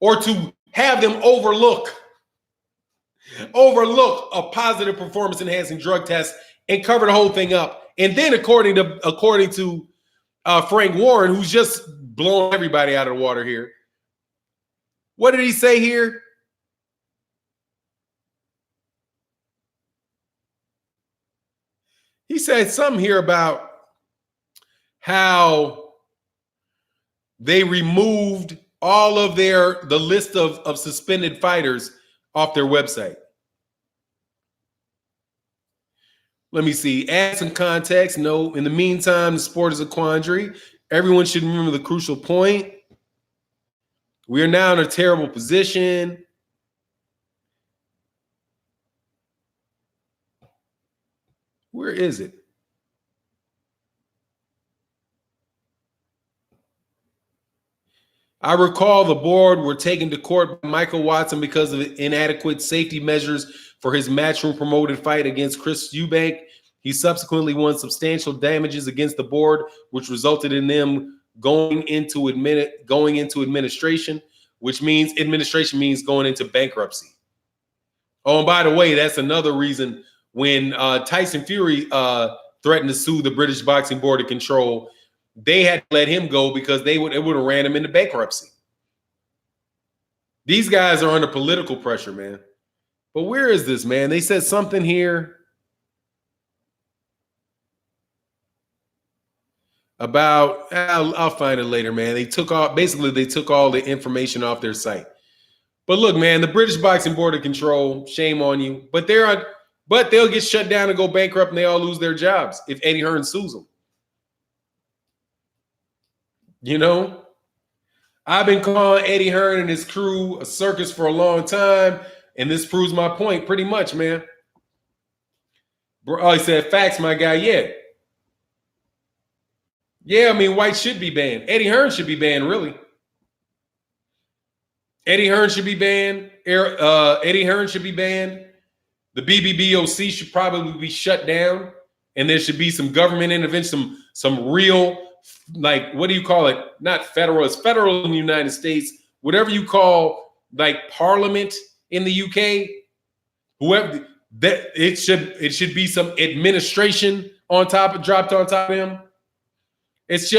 or to have them overlook a positive performance-enhancing drug test and cover the whole thing up? And then according to Frank Warren, who's just blowing everybody out of the water here, what did he say here? He said something here about how they removed all of the list of suspended fighters off their website. Let me see. Add some context. No, in the meantime, the sport is a quandary. Everyone should remember the crucial point. We are now in a terrible position. Where is it? I recall the board were taken to court by Michael Watson because of inadequate safety measures for his matchroom promoted fight against Chris Eubank. He subsequently won substantial damages against the board, which resulted in them going into administration, which means administration means going into bankruptcy. Oh, and by the way, that's another reason when Tyson Fury threatened to sue the British Boxing Board of Control, they had to let him go because it would have ran him into bankruptcy. These guys are under political pressure, man. But where is this, man? They said something here about, I'll find it later, man. They took all the information off their site. But look, man, the British Boxing Board of Control, shame on you. But they'll get shut down and go bankrupt and they all lose their jobs if Eddie Hearn sues them. You know, I've been calling Eddie Hearn and his crew a circus for a long time, and this proves my point pretty much, man. Oh, he said, facts, my guy. Yeah. Yeah, I mean, Whyte should be banned. Eddie Hearn should be banned, really. Eddie Hearn should be banned. Eddie Hearn should be banned. The BBBOC should probably be shut down, and there should be some government intervention, some real, like, what do you call it? Not federal. It's federal in the United States. Whatever you call, like, parliament in the UK, whoever that it should be some administration dropped on top of him. It's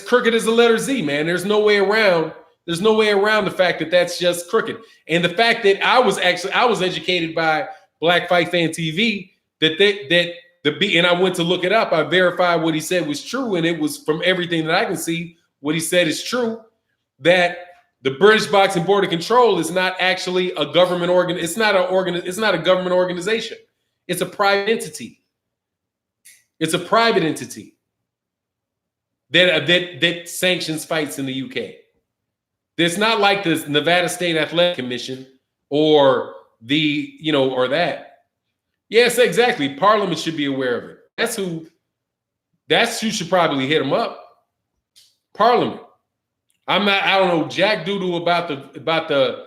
crooked as the letter Z, man. There's no way around the fact that that's just crooked. And the fact that I was educated by Black Fight Fan TV and I went to look it up. I verified what he said was true, and it was, from everything that I can see, what he said is true, that the British Boxing Board of Control is not actually a government organ. It's not a government organization. It's a private entity. It's a private entity that sanctions fights in the UK. It's not like the Nevada State Athletic Commission or that. Yes, exactly. Parliament should be aware of it. That's who should probably hit them up. Parliament. I don't know jack doodle about the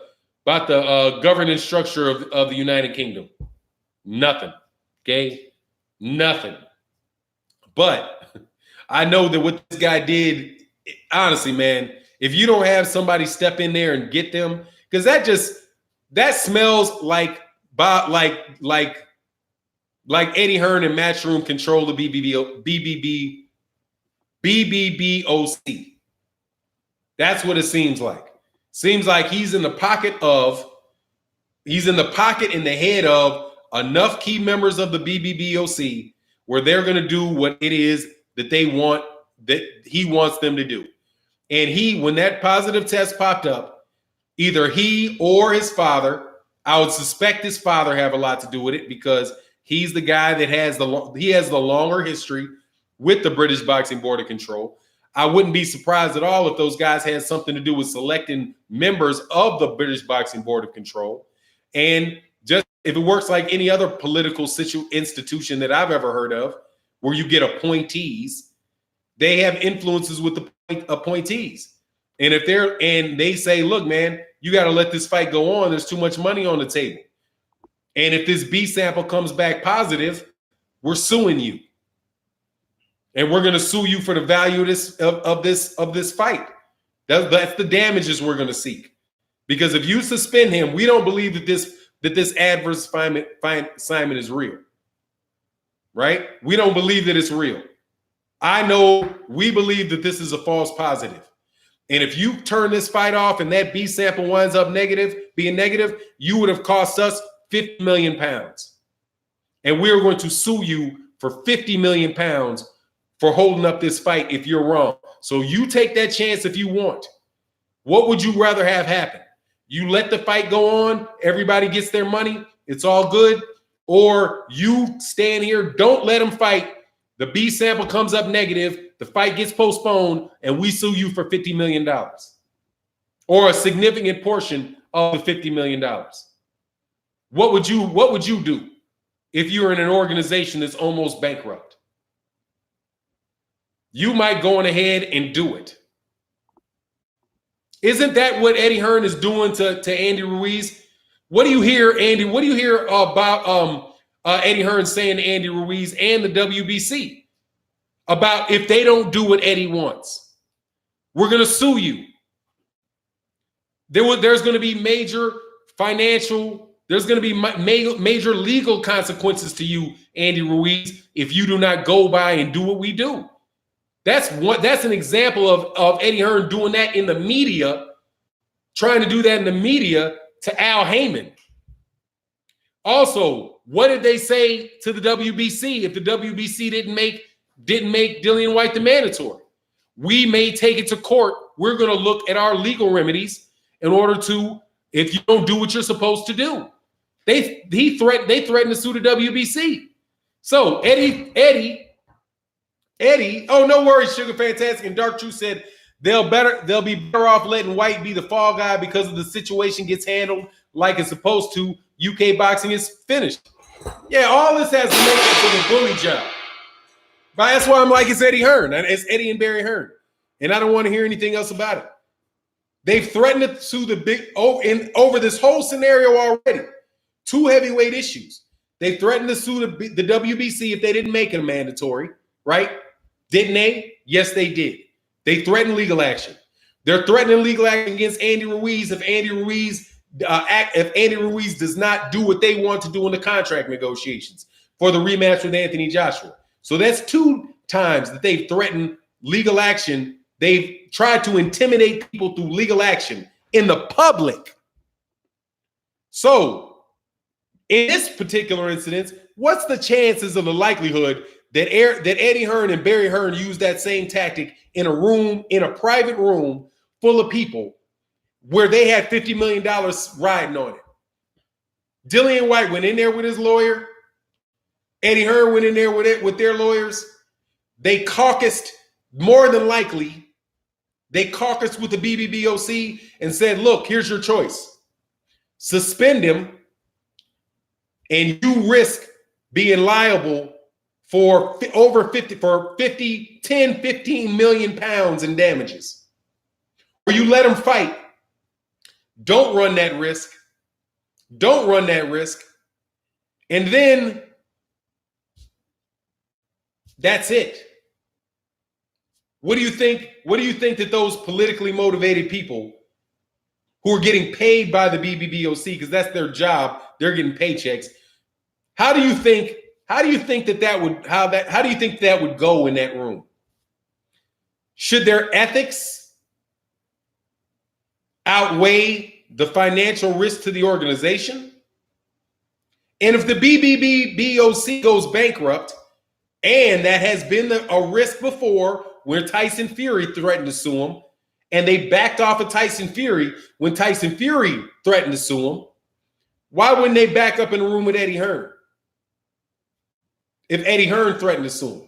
governance structure of the United Kingdom. Nothing. Okay? Nothing. But I know that what this guy did, honestly, man, if you don't have somebody step in there and get them, because that smells like Eddie Hearn and Matchroom control the BBBOC. That's what it seems like. Seems like he's in the pocket in the head of enough key members of the BBBOC where they're going to do what it is that he wants them to do. And when that positive test popped up, either he or his father, I would suspect his father have a lot to do with it because he's the guy that has the longer history with the British Boxing Board of Control. I wouldn't be surprised at all if those guys had something to do with selecting members of the British Boxing Board of Control. And just if it works like any other political institution that I've ever heard of, where you get appointees, they have influences with the appointees. And they say, look, man, you got to let this fight go on. There's too much money on the table. And if this B sample comes back positive, we're suing you. And we're going to sue you for the value of this fight. That's the damages we're going to seek. Because if you suspend him, we don't believe that this adverse assignment is real. Right? We don't believe that it's real. I know we believe that this is a false positive. And if you turn this fight off and that B sample winds up being negative, you would have cost us 50 million pounds. And we are going to sue you for 50 million pounds for holding up this fight if you're wrong. So you take that chance if you want. What would you rather have happen? You let the fight go on, everybody gets their money, it's all good, or you stand here, don't let them fight, the B sample comes up negative, the fight gets postponed, and we sue you for $50 million or a significant portion of the $50 million. What would you do if you're in an organization that's almost bankrupt? You might go on ahead and do it. Isn't that what Eddie Hearn is doing to Andy Ruiz? What do you hear, Andy? What do you hear about Eddie Hearn saying to Andy Ruiz and the WBC about if they don't do what Eddie wants? We're going to sue you. There's going to be major financial, there's going to be major legal consequences to you, Andy Ruiz, if you do not go by and do what we do. That's an example of Eddie Hearn doing that in the media, trying to do that in the media to Al Heyman. Also, what did they say to the WBC if the WBC didn't make Dillin Whyte the mandatory? We may take it to court. We're going to look at our legal remedies in order to, if you don't do what you're supposed to do. They threatened to sue the WBC. So Eddie, oh, no worries, Sugar Fantastic and Dark Truth said they'll be better off letting Whyte be the fall guy because of the situation gets handled like it's supposed to. UK boxing is finished. Yeah, all this has to make it to the bully job. But that's why I'm like, it's Eddie Hearn. It's Eddie and Barry Hearn. And I don't want to hear anything else about it. They've threatened to sue over this whole scenario already. 2 heavyweight issues. They threatened to sue the WBC if they didn't make it mandatory, right? Didn't they? Yes, they did. They threatened legal action. They're threatening legal action against Andy Ruiz if Andy Ruiz does not do what they want to do in the contract negotiations for the rematch with Anthony Joshua. So that's 2 times that they've threatened legal action. They've tried to intimidate people through legal action in the public. So in this particular incident, what's the chances of the likelihood that Eddie Hearn and Barry Hearn used that same tactic in a private room full of people where they had $50 million riding on it? Dillin Whyte went in there with his lawyer. Eddie Hearn went in there with their lawyers. They caucused, more than likely, they caucused with the BBBOC and said, look, here's your choice. Suspend him, and you risk being liable for 15 million pounds in damages. Or you let him fight. Don't run that risk. Don't run that risk. And then that's it. What do you think? What do you think that those politically motivated people who are getting paid by the BBBOC, because that's their job, they're getting paychecks. How do you think that would go in that room? Should their ethics outweigh the financial risk to the organization? And if the BBBOC goes bankrupt, and that has been a risk before where Tyson Fury threatened to sue him, and they backed off of Tyson Fury when Tyson Fury threatened to sue him, why wouldn't they back up in a room with Eddie Hearn if Eddie Hearn threatened to sue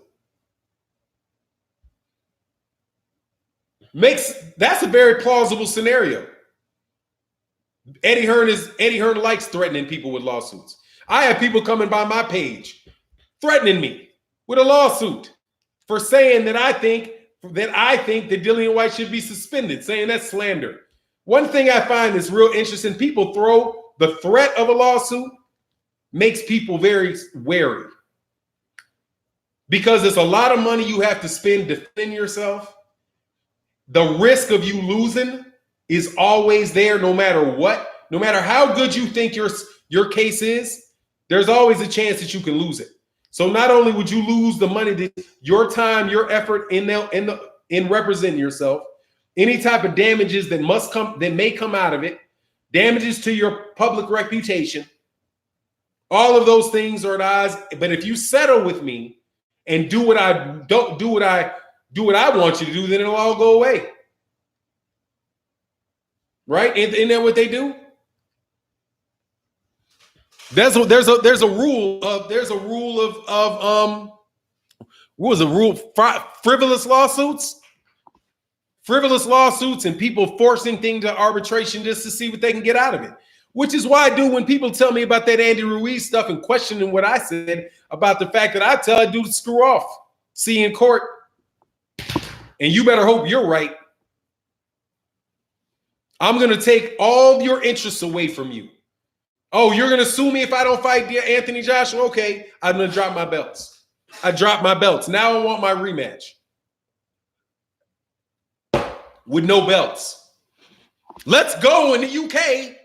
him? That's a very plausible scenario. Eddie Hearn likes threatening people with lawsuits. I have people coming by my page threatening me with a lawsuit for saying that I think that Dillin Whyte should be suspended, saying that's slander. One thing I find is real interesting. People throw the threat of a lawsuit makes people very wary because it's a lot of money you have to spend defending yourself. The risk of you losing is always there, no matter what. No matter how good you think your case is, there's always a chance that you can lose it. So not only would you lose the money, your time, your effort in representing yourself, any type of damages that may come out of it, damages to your public reputation, all of those things are at odds. But if you settle with me and do what I want you to do, then it'll all go away. Right? Isn't that what they do? There's a rule of frivolous lawsuits and people forcing things to arbitration just to see what they can get out of it. Which is why I do when people tell me about that Andy Ruiz stuff and questioning what I said about the fact that I tell a dude to screw off. See you in court. And you better hope you're right. I'm going to take all your interests away from you. Oh, you're going to sue me if I don't fight Anthony Joshua? Okay, I'm going to drop my belts. I dropped my belts. Now I want my rematch. With no belts. Let's go in the UK.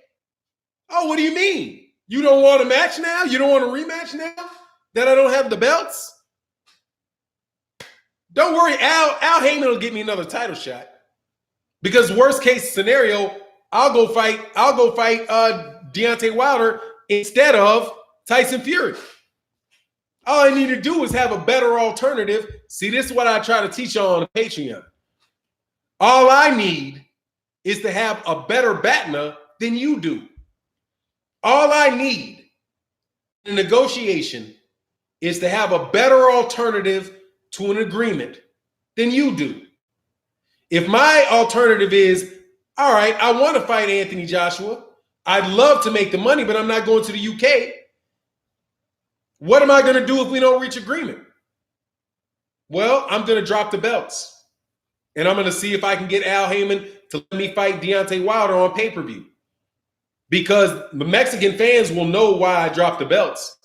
Oh, what do you mean? You don't want a match now? You don't want a rematch now? That I don't have the belts? Don't worry, Al Heyman will get me another title shot. Because worst case scenario, I'll go fight Deontay Wilder instead of Tyson Fury. All I need to do is have a better alternative. See, this is what I try to teach y'all on the Patreon. All I need is to have a better BATNA than you do. All I need in negotiation is to have a better alternative to an agreement than you do. If my alternative is, all right, I want to fight Anthony Joshua. I'd love to make the money, but I'm not going to the UK. What am I going to do if we don't reach agreement? Well, I'm going to drop the belts. And I'm going to see if I can get Al Heyman to let me fight Deontay Wilder on pay-per-view. Because the Mexican fans will know why I dropped the belts.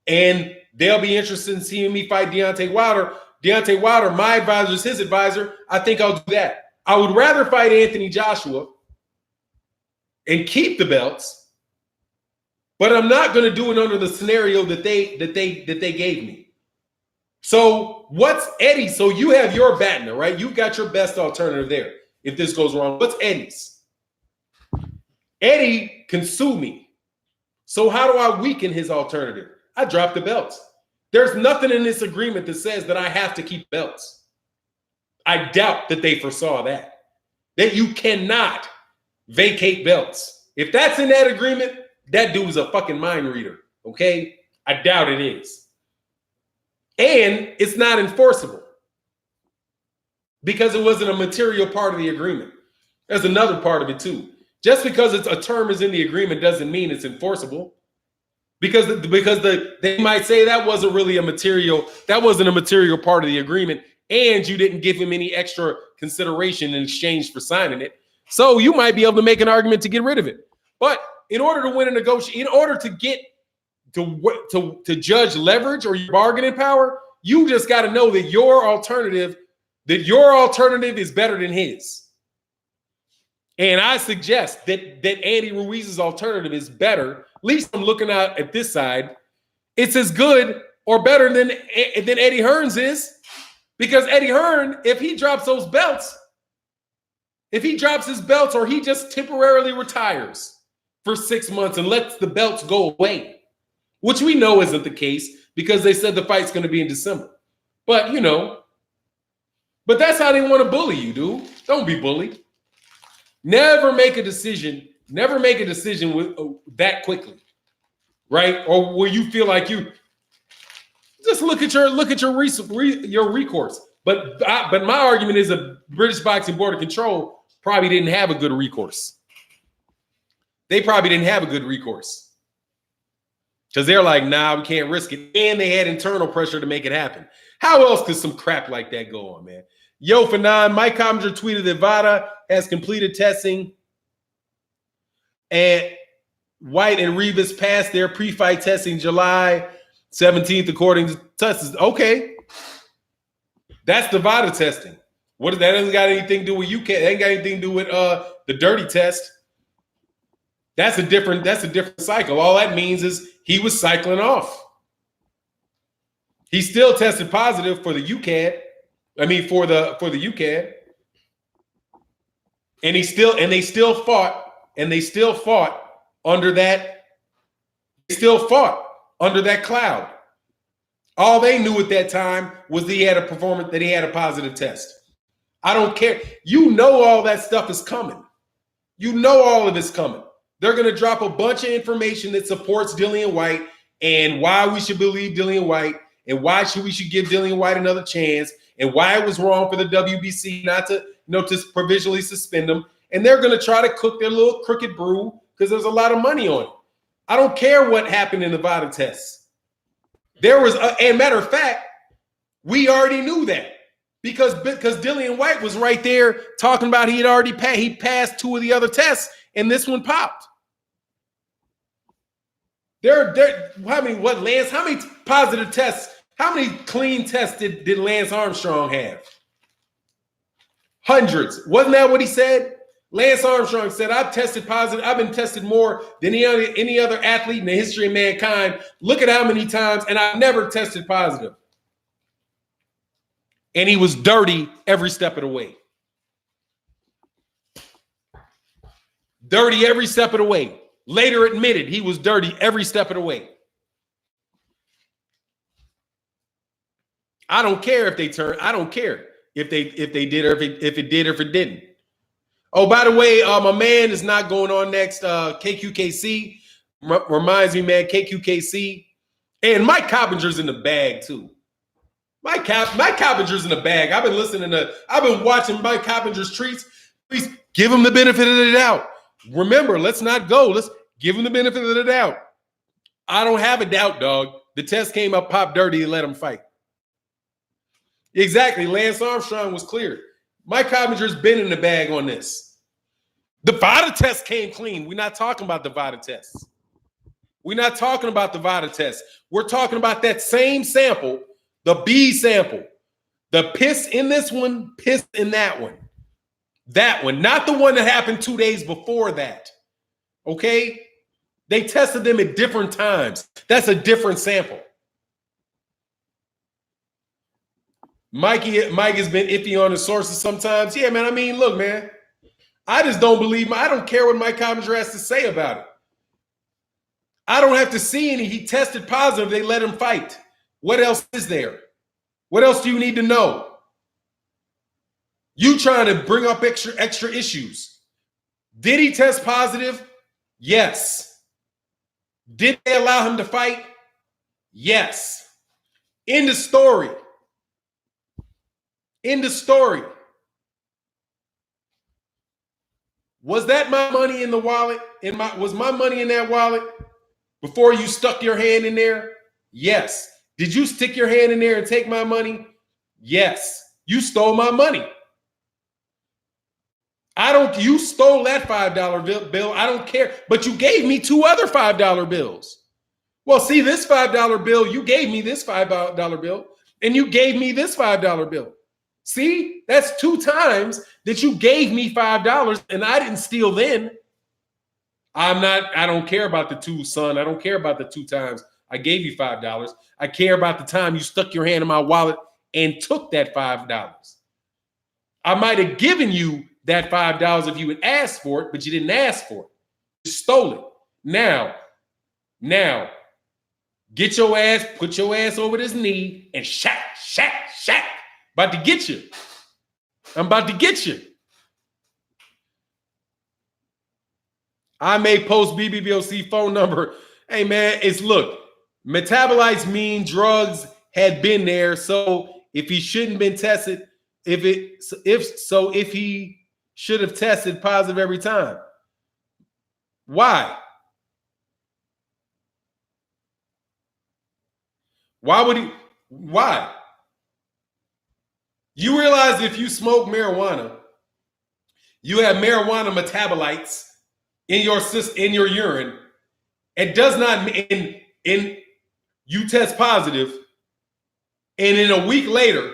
And they'll be interested in seeing me fight Deontay Wilder. Deontay Wilder, my advisor is his advisor. I think I'll do that. I would rather fight Anthony Joshua and keep the belts, but I'm not going to do it under the scenario that they gave me. So what's Eddie? So you have your BATNA, right? You've got your best alternative there. If this goes wrong, what's Eddie's? Eddie can sue me. So how do I weaken his alternative? I drop the belts. There's nothing in this agreement that says that I have to keep belts. I doubt that they foresaw that you cannot vacate belts. If that's in that agreement, that dude's a fucking mind reader, okay? I doubt it is. And it's not enforceable because it wasn't a material part of the agreement. There's another part of it too. Just because it's a term is in the agreement doesn't mean it's enforceable. Because they might say that wasn't a material part of the agreement, and you didn't give him any extra consideration in exchange for signing it. So you might be able to make an argument to get rid of it. But in order to win a negotiation, in order to get to judge leverage or your bargaining power. You just got to know that your alternative is better than his. And I suggest that Andy Ruiz's alternative is better. At least I'm looking out at this side. It's as good or better than Eddie Hearn's is, because Eddie Hearn, if he drops his belts, or he just temporarily retires for 6 months and lets the belts go away, which we know isn't the case because they said the fight's going to be in December. But, but that's how they want to bully you, dude. Don't be bullied. Never make a decision with that quickly, right? Or where you feel like you just look at your recourse. But my argument is a British Boxing Board of Control probably didn't have a good recourse. They probably didn't have a good recourse because they're like, nah, we can't risk it, and they had internal pressure to make it happen. How else could some crap like that go on, man? Yo, Fanon, Mike Coppinger tweeted that VADA has completed testing and Whyte and Rivas passed their pre-fight testing July 17th, according to tests. Okay. That's the VADA testing. That doesn't got anything to do with UK. That ain't got anything to do with the dirty test. That's a different cycle. All that means is he was cycling off. He still tested positive for the UCAD. I mean, for the UCAD, and they still fought under that. They still fought under that cloud. All they knew at that time was that he had a positive test. I don't care. All that stuff is coming. All of it's coming. They're going to drop a bunch of information that supports Dillin Whyte and why we should believe Dillin Whyte and why we should give Dillin Whyte another chance. And why it was wrong for the WBC not to provisionally suspend them. And they're going to try to cook their little crooked brew because there's a lot of money on it. I don't care what happened in the VADA tests. And matter of fact, we already knew that because Dillin Whyte was right there talking about he passed 2 of the other tests and this one popped. How many positive tests? How many clean tests did Lance Armstrong have? Hundreds. Wasn't that what he said? Lance Armstrong said, I've tested positive. I've been tested more than any other athlete in the history of mankind. Look at how many times, and I've never tested positive. And he was dirty every step of the way. Dirty every step of the way. Later admitted he was dirty every step of the way. I don't care if they turn. I don't care if they did or if it did or if it didn't. Oh, by the way, my man is not going on next. KQKC reminds me, man. KQKC and Mike Coppinger's in the bag too. Mike Coppinger's in the bag. I've been watching Mike Coppinger's tweets. Please give him the benefit of the doubt. Remember, let's not go. Let's give him the benefit of the doubt. I don't have a doubt, dog. The test came up, popped dirty, and let him fight. Exactly. Lance Armstrong was cleared. Mike Coppinger's been in the bag on this. The VADA test came clean. We're not talking about the VADA tests. We're not talking about the VADA test. We're talking about that same sample, the B sample. The piss in this one, piss in that one. That one, not the one that happened 2 days before that. Okay? They tested them at different times. That's a different sample. Mike has been iffy on the sources sometimes. Yeah, man. I mean, look, man. I just don't believe. I don't care what Mike Coppinger has to say about it. I don't have to see any. He tested positive. They let him fight. What else is there? What else do you need to know? You trying to bring up extra issues. Did he test positive? Yes. Did they allow him to fight? Yes. End of story. End of story. Was that my money in the wallet? Was my money in that wallet before you stuck your hand in there? Yes. Did you stick your hand in there and take my money? Yes. You stole my money. You stole that $5 bill. I don't care. But you gave me 2 other $5 bills. Well, see this $5 bill, you gave me this $5 bill, and you gave me this $5 bill. See, that's 2 times that you gave me $5 and I didn't steal then. I don't care about the 2, son. I don't care about the 2 times I gave you $5. I care about the time you stuck your hand in my wallet and took that $5. I might have given you that $5 if you had asked for it, but you didn't ask for it. You stole it. Now, get your ass, put your ass over this knee and shack. About to get you. I'm about to get you. I may post BBBOC phone number. Hey, man, look, metabolites mean drugs had been there. So if he shouldn't been tested, if he should have tested positive every time. Why? Why would he? Why? You realize if you smoke marijuana, you have marijuana metabolites in your urine. It does not mean you test positive, and in a week later,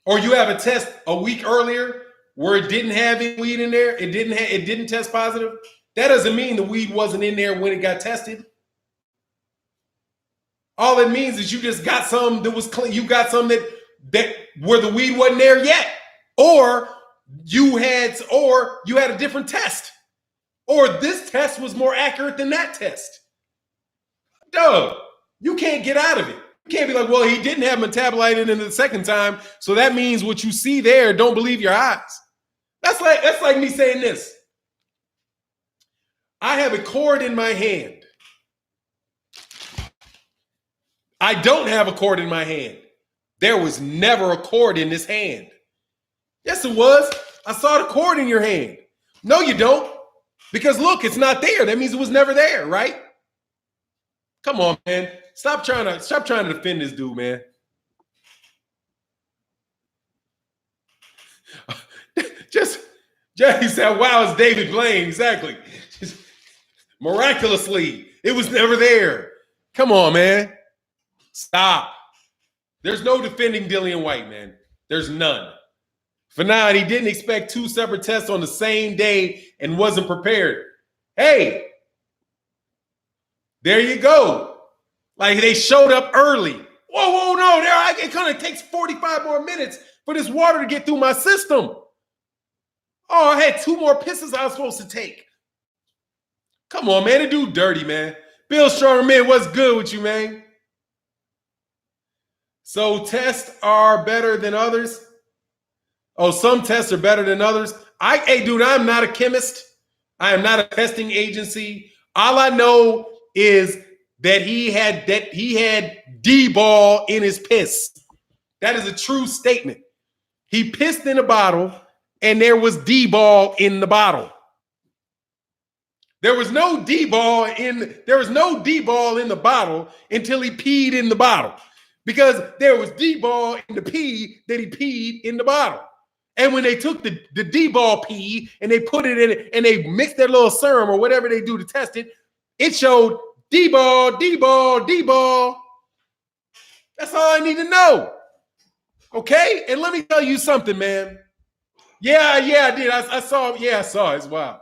or you have a test a week earlier where it didn't have any weed in there, it didn't test positive. That doesn't mean the weed wasn't in there when it got tested. All it means is you just got some that was clean. You got some that where the weed wasn't there yet, or you had a different test, or this test was more accurate than that test. Duh, you can't get out of it. You can't be like, well, he didn't have metabolite in the second time, so that means what you see there, don't believe your eyes. That's like me saying this. I have a cord in my hand. I don't have a cord in my hand. There was never a cord in this hand. Yes, it was. I saw the cord in your hand. No, you don't. Because look, it's not there. That means it was never there, right? Come on, man. Stop trying to defend this dude, man. Jackie said, wow, it's David Blaine. Exactly. Just miraculously, it was never there. Come on, man. Stop. There's no defending Dillin Whyte, man. There's none. For now, he didn't expect 2 separate tests on the same day and wasn't prepared. Hey, there you go. Like they showed up early. Whoa, no. It kind of takes 45 more minutes for this water to get through my system. Oh, I had 2 more pisses I was supposed to take. Come on, man. The dude dirty, man. Bill Stronger, man, what's good with you, man? So tests are better than others? Oh, some tests are better than others. Hey, dude, I'm not a chemist. I am not a testing agency. All I know is that he had D-ball in his piss. That is a true statement. He pissed in a bottle, and there was D-ball in the bottle. There was no D-ball in the bottle until he peed in the bottle. Because there was D-ball in the pee that he peed in the bottle. And when they took the D-ball pee and they put it in it and they mixed their little serum or whatever they do to test it, it showed D-ball, D-ball, D-ball. That's all I need to know. Okay? And let me tell you something, man. Yeah, I did. I saw him. Yeah, I saw it. It's wild.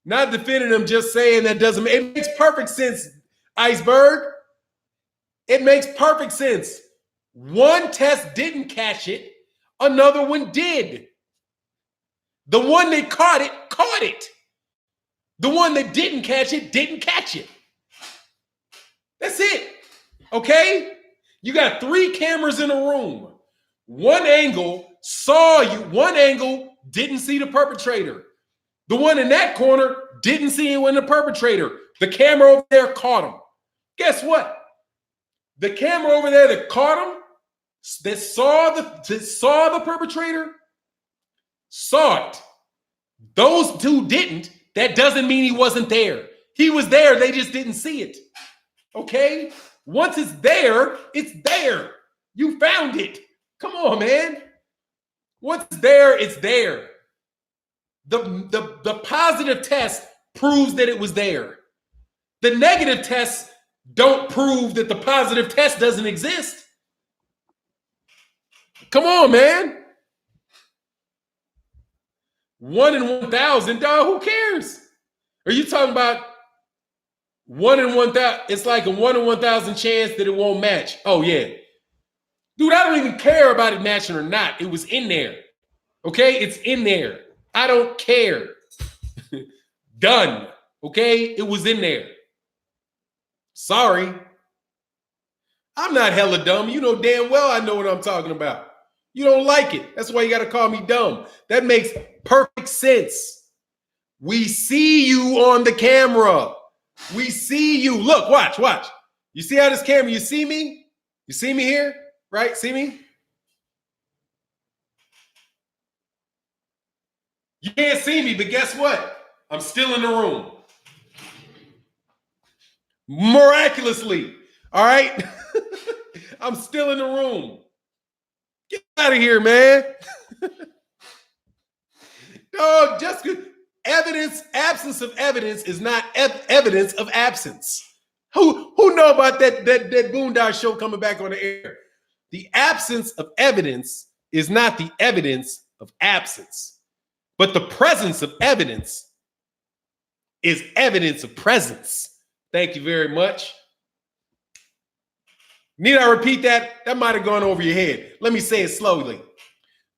Not defending him, just saying that doesn't make it makes perfect sense, Iceberg. It makes perfect sense. One test didn't catch it. Another one did. The one that caught it. The one that didn't catch it, didn't catch it. That's it. Okay? You got 3 cameras in a room. One angle saw you. One angle didn't see the perpetrator. The one in that corner didn't see the perpetrator. The camera over there caught him. Guess what? The camera over there that caught him, that saw the perpetrator, saw it. Those 2 didn't. That doesn't mean he wasn't there. He was there. They just didn't see it. Okay? Once it's there, it's there. You found it. Come on, man. Once it's there, it's there. The positive test proves that it was there. The negative test don't prove that the positive test doesn't exist. Come on, man. 1 in 1,000, dog, who cares? Are you talking about 1 in 1,000? It's like a 1 in 1,000 chance that it won't match. Oh, yeah. Dude, I don't even care about it matching or not. It was in there. Okay? It's in there. I don't care. Done. Okay? It was in there. Sorry. I'm not hella dumb. You know damn well I know what I'm talking about. You don't like it. That's why you got to call me dumb. That makes perfect sense. We see you on the camera. We see you. Look, watch. You see how this camera, you see me? You see me here? Right? See me? You can't see me, but guess what? I'm still in the room. Miraculously. All right? I'm still in the room. Get out of here, man. Dog, just good. Evidence, absence of evidence is not evidence of absence. Who know about that Boondock show coming back on the air? The absence of evidence is not the evidence of absence, but the presence of evidence is evidence of presence. Thank you very much. Need I repeat that? That might have gone over your head. Let me say it slowly.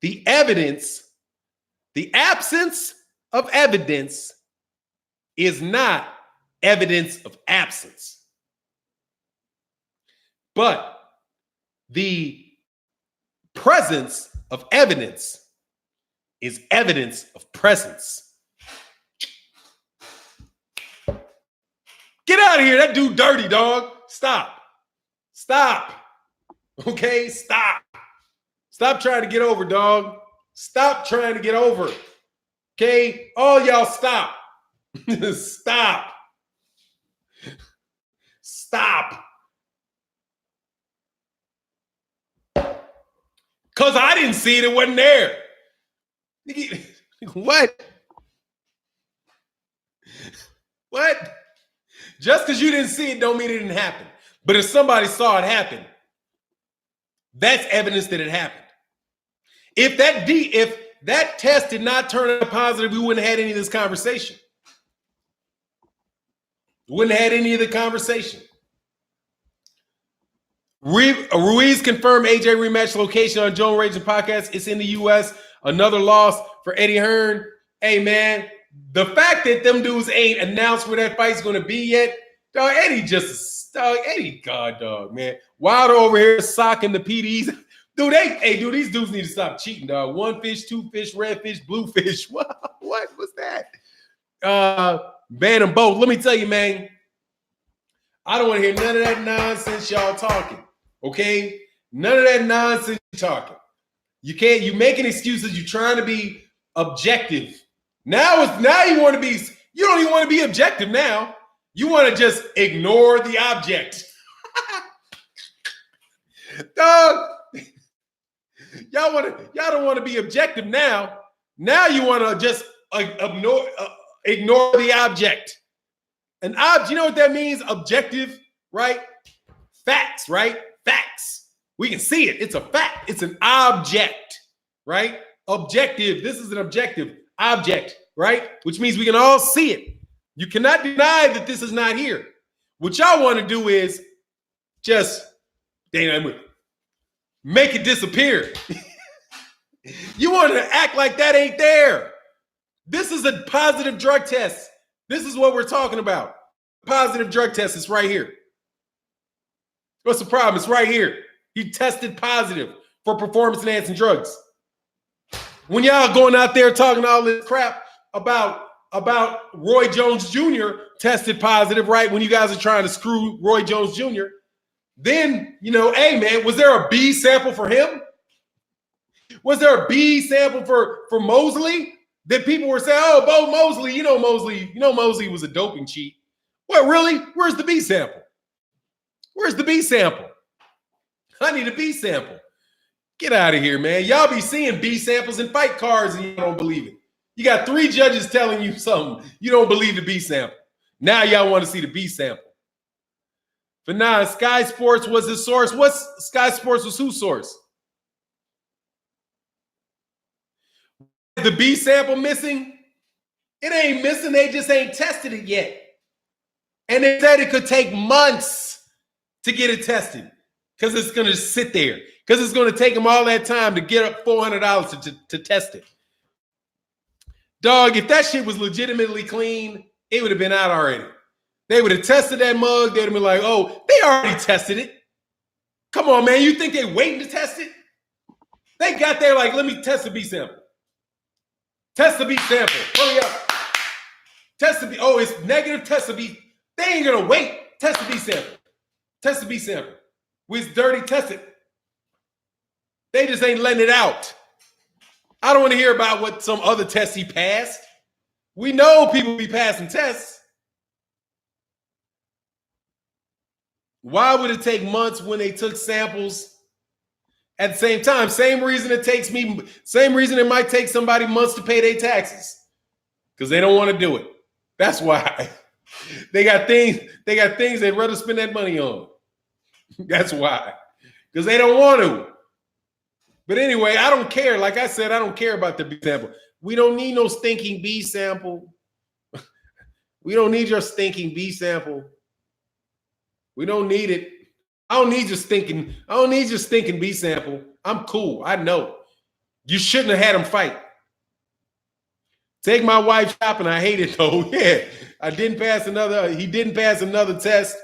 The absence of evidence is not evidence of absence. But the presence of evidence is evidence of presence. Get out of here. That dude dirty, dog. Stop. Okay? Stop. Stop trying to get over, dog. Stop trying to get over. Okay? All y'all stop. Stop. Because I didn't see it. It wasn't there. What? What? Just because you didn't see it don't mean it didn't happen. But if somebody saw it happen, that's evidence that it happened. If that test did not turn out positive, we wouldn't have had any of this conversation. Wouldn't have had any of the conversation. Ruiz confirmed AJ rematch location on Joe Raging Podcast. It's in the U.S. Another loss for Eddie Hearn. Hey, man, the fact that them dudes ain't announced where that fight's going to be yet, dog, Eddie, God, dog, man. Wilder over here socking the PDs. Dude, these dudes need to stop cheating, dog. 1 fish, 2 fish, red fish, blue fish. What was that? Ban them both. Let me tell you, man, I don't want to hear none of that nonsense y'all talking. Okay? None of that nonsense you're talking. You making excuses. You're trying to be objective. Now you want to be, you don't even want to be objective now. You want to just ignore the object. Dog, y'all don't want to be objective now. Now you want to just ignore the object. You know what that means? Objective, right? Facts, right? Facts. We can see it. It's a fact. It's an object, right? Objective. This is an objective object, right? Which means we can all see it. You cannot deny that this is not here. What y'all want to do is just make it disappear. You want to act like that ain't there. This is a positive drug test. This is what we're talking about. Positive drug test is right here. What's the problem? It's right here. He tested positive for performance-enhancing drugs. When y'all going out there talking all this crap about Roy Jones Jr. tested positive, right? When you guys are trying to screw Roy Jones Jr., then, hey, man, was there a B sample for him? Was there a B sample for Mosley? That people were saying, oh, Bo Mosley, Mosley was a doping cheat. What, really? Where's the B sample? Where's the B sample? I need a B sample. Get out of here, man. Y'all be seeing B samples in fight cards and you don't believe it. You got 3 judges telling you something. You don't believe the B sample. Now y'all want to see the B sample. But nah, Sky Sports was his source. What's Sky Sports was whose source? The B sample missing? It ain't missing. They just ain't tested it yet. And they said it could take months to get it tested because it's going to sit there. Because it's going to take them all that time to get up $400 to test it. Dog, if that shit was legitimately clean, it would have been out already. They would have tested that mug. They would have been like, oh, they already tested it. Come on, man. You think they waiting to test it? They got there like, let me test the B sample. Test the B sample. Hurry up. Test the B. Oh, it's negative. Test the B. They ain't going to wait. Test the B sample. Test the B sample. When it's dirty, test it. They just ain't letting it out. I don't want to hear about what some other test he passed. We know people be passing tests. Why would it take months when they took samples at the same time? Same reason it might take somebody months to pay their taxes. Because they don't want to do it. That's why. They got things they'd rather spend that money on. That's why. Because they don't want to. But anyway, I don't care. Like I said, I don't care about the B sample. We don't need no stinking B sample. We don't need your stinking B sample. We don't need it. I don't need your stinking B sample. I'm cool. I know. You shouldn't have had him fight. Take my wife shopping. I hate it though. Yeah. He didn't pass another test.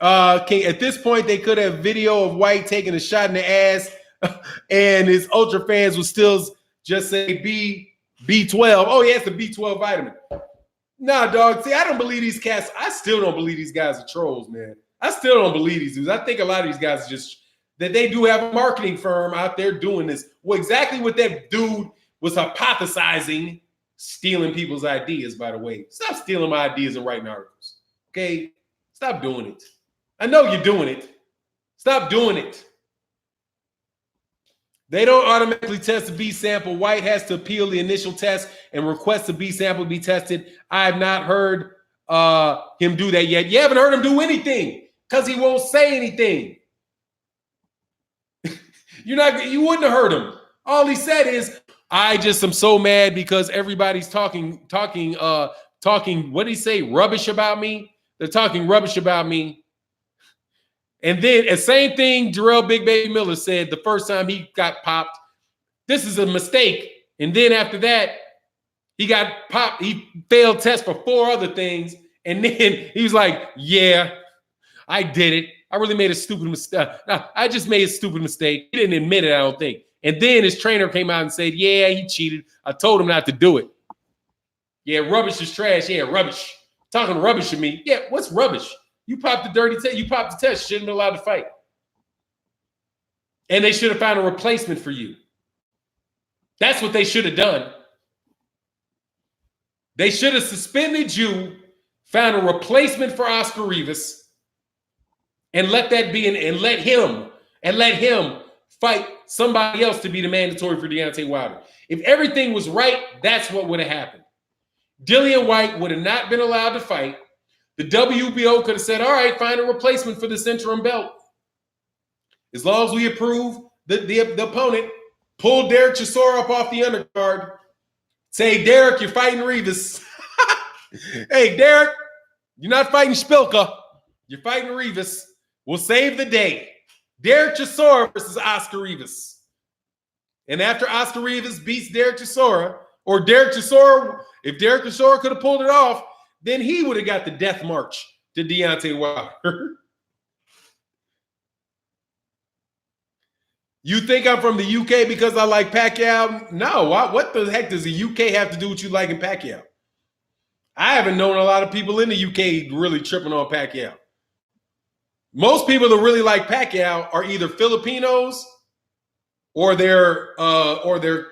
At this point, they could have video of Whyte taking a shot in the ass, and his ultra fans would still just say B12. Oh, yeah, it's the B12 vitamin. Nah, dog. See, I don't believe these cats. I still don't believe these guys are trolls, man. I still don't believe these dudes. I think a lot of these guys are just that they do have a marketing firm out there doing this. Well, exactly what that dude was hypothesizing, stealing people's ideas, by the way. Stop stealing my ideas and writing articles. Okay? Stop doing it. I know you're doing it. Stop doing it. They don't automatically test the B sample. Whyte has to appeal the initial test and request the B sample be tested. I have not heard him do that yet. You haven't heard him do anything because he won't say anything. You wouldn't have heard him. All he said is, I just am so mad because everybody's talking, what did he say? Rubbish about me. They're talking rubbish about me. And then the same thing Jarrell Big Baby Miller said the first time he got popped. This is a mistake. And then after that, he got popped. He failed tests for 4 other things. And then he was like, yeah, I did it. I really made a stupid mistake. I just made a stupid mistake. He didn't admit it, I don't think. And then his trainer came out and said, yeah, he cheated. I told him not to do it. Yeah, rubbish is trash. Yeah, rubbish. Talking rubbish to me. Yeah, what's rubbish? You popped the dirty test. You popped the test. Shouldn't be allowed to fight. And they should have found a replacement for you. That's what they should have done. They should have suspended you, found a replacement for Oscar Rivas, and let that be and let him fight somebody else to be the mandatory for Deontay Wilder. If everything was right, that's what would have happened. Dillian Whyte would have not been allowed to fight. The WBO could have said, all right, find a replacement for this interim belt. As long as we approve the opponent, pull Derek Chisora up off the undercard. Say, Derek, you're fighting Rivas. Hey, Derek, you're not fighting Spilka. You're fighting Rivas. We'll save the day. Derek Chisora versus Oscar Rivas. And after Oscar Rivas beats Derek Chisora, or Derek Chisora, if Derek Chisora could have pulled it off, then he would have got the death march to Deontay Wilder. You think I'm from the UK because I like Pacquiao? No. What the heck does the UK have to do with you liking Pacquiao? I haven't known a lot of people in the UK really tripping on Pacquiao. Most people that really like Pacquiao are either Filipinos or they're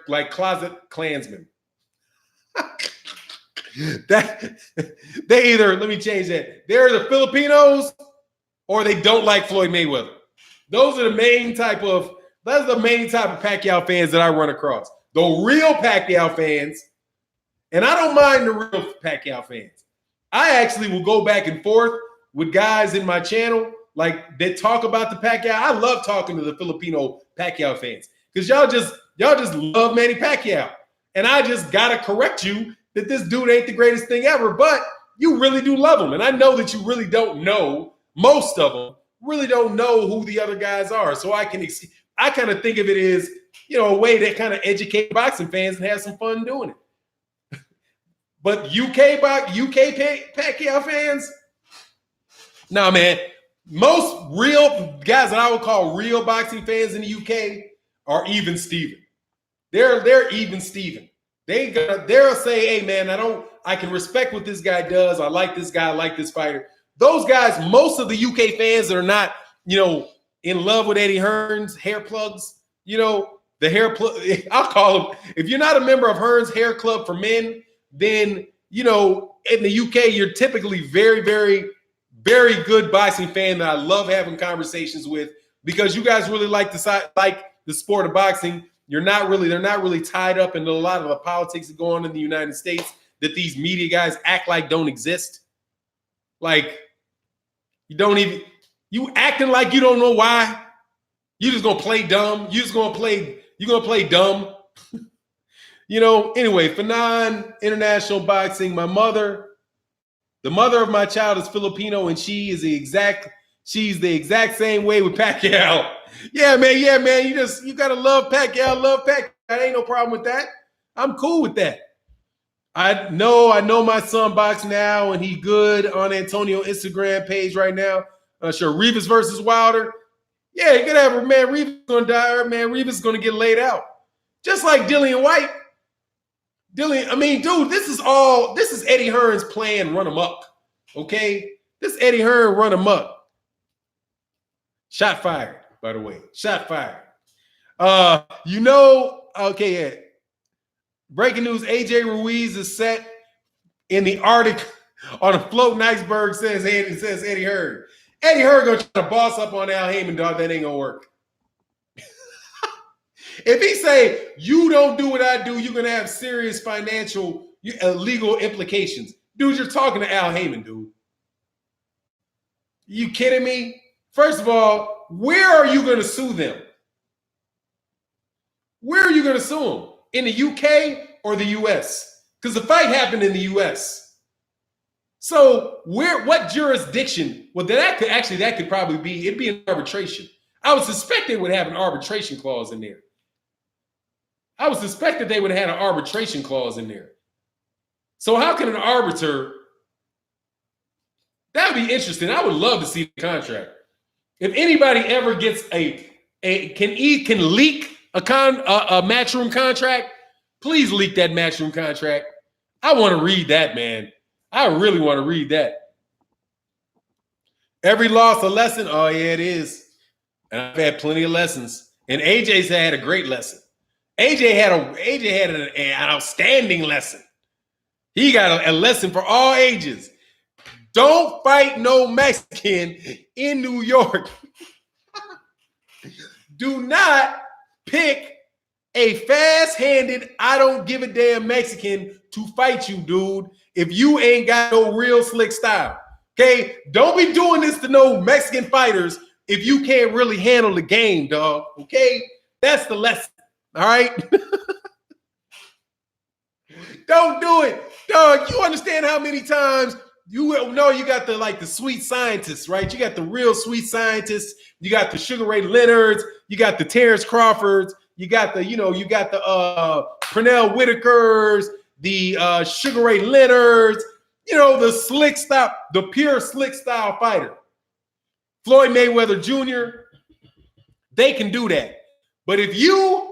like closet Klansmen. That they either, let me change that. They're the Filipinos or they don't like Floyd Mayweather. Those are the main type of Pacquiao fans that I run across. The real Pacquiao fans, and I don't mind the real Pacquiao fans. I actually will go back and forth with guys in my channel like that talk about the Pacquiao. I love talking to the Filipino Pacquiao fans because y'all just love Manny Pacquiao. And I just gotta correct you that this dude ain't the greatest thing ever, but you really do love him. And I know that you really don't know, most of them really don't know who the other guys are. So I kind of think of it as, a way to kind of educate boxing fans and have some fun doing it. But UK Pacquiao fans, nah, man. Most real guys that I would call real boxing fans in the UK are even Steven. They're even Steven. They'll say, hey man, I can respect what this guy does. I like this guy, I like this fighter. Those guys, most of the UK fans that are not, in love with Eddie Hearn's hair plugs, the hair plug, I'll call them. If you're not a member of Hearn's Hair Club for Men, then, in the UK, you're typically very, very, very good boxing fan that I love having conversations with because you guys really like the sport of boxing. They're not really tied up into a lot of the politics that go on in the United States that these media guys act like don't exist. Like you acting like you don't know why. You just gonna play dumb. You're gonna play dumb. Anyway, for non-international boxing, the mother of my child is Filipino, and she's the exact same way with Pacquiao. Yeah, man. You gotta love Pacquiao. Love Pacquiao. Ain't no problem with that. I'm cool with that. I know my son box now, and he good on Antonio Instagram page right now. Sure, Rivas versus Wilder. Yeah, you could have her, man. Rivas gonna die, man. Rivas gonna get laid out, just like Dillin and Whyte. Dude, this is Eddie Hearn's plan. Run him up, okay? This Eddie Hearn run him up. Shot fired, by the way. Shot fired. Okay, yeah. Breaking news, AJ Ruiz is set in the Arctic on a floating iceberg, says Eddie Hearn. Eddie Hearn gonna try to boss up on Al Heyman, dog. That ain't gonna work. If he say, you don't do what I do, you're gonna have serious financial, legal implications. Dude, you're talking to Al Heyman, dude. You kidding me? First of all, where are you gonna sue them? Where are you gonna sue them? In the UK or the US? Because the fight happened in the US. So what jurisdiction? Well, that could probably be, it'd be an arbitration. I would suspect they would have an arbitration clause in there. I would suspect that they would have had an arbitration clause in there. So how can an arbiter, that would be interesting. I would love to see the contract. If anybody ever gets can leak a matchroom contract, please leak that matchroom contract. I want to read that, man. I really want to read that. Every loss a lesson. Oh yeah, it is. And I've had plenty of lessons. And AJ's had a great lesson. AJ had an outstanding lesson. He got a lesson for all ages. Don't fight no Mexican in New York. Do not pick a fast-handed, I don't give a damn Mexican to fight you, dude, if you ain't got no real slick style. Okay? Don't be doing this to no Mexican fighters if you can't really handle the game, dog. Okay? That's the lesson. All right? Don't do it. Dog, you understand how many times you know you got the sweet scientists, right? You got the real sweet scientists. You got the Sugar Ray Leonards. You got the Terrence Crawfords. You got the Pernell Whitakers, the Sugar Ray Leonards, the slick style, the pure slick style fighter. Floyd Mayweather Jr., they can do that. But if you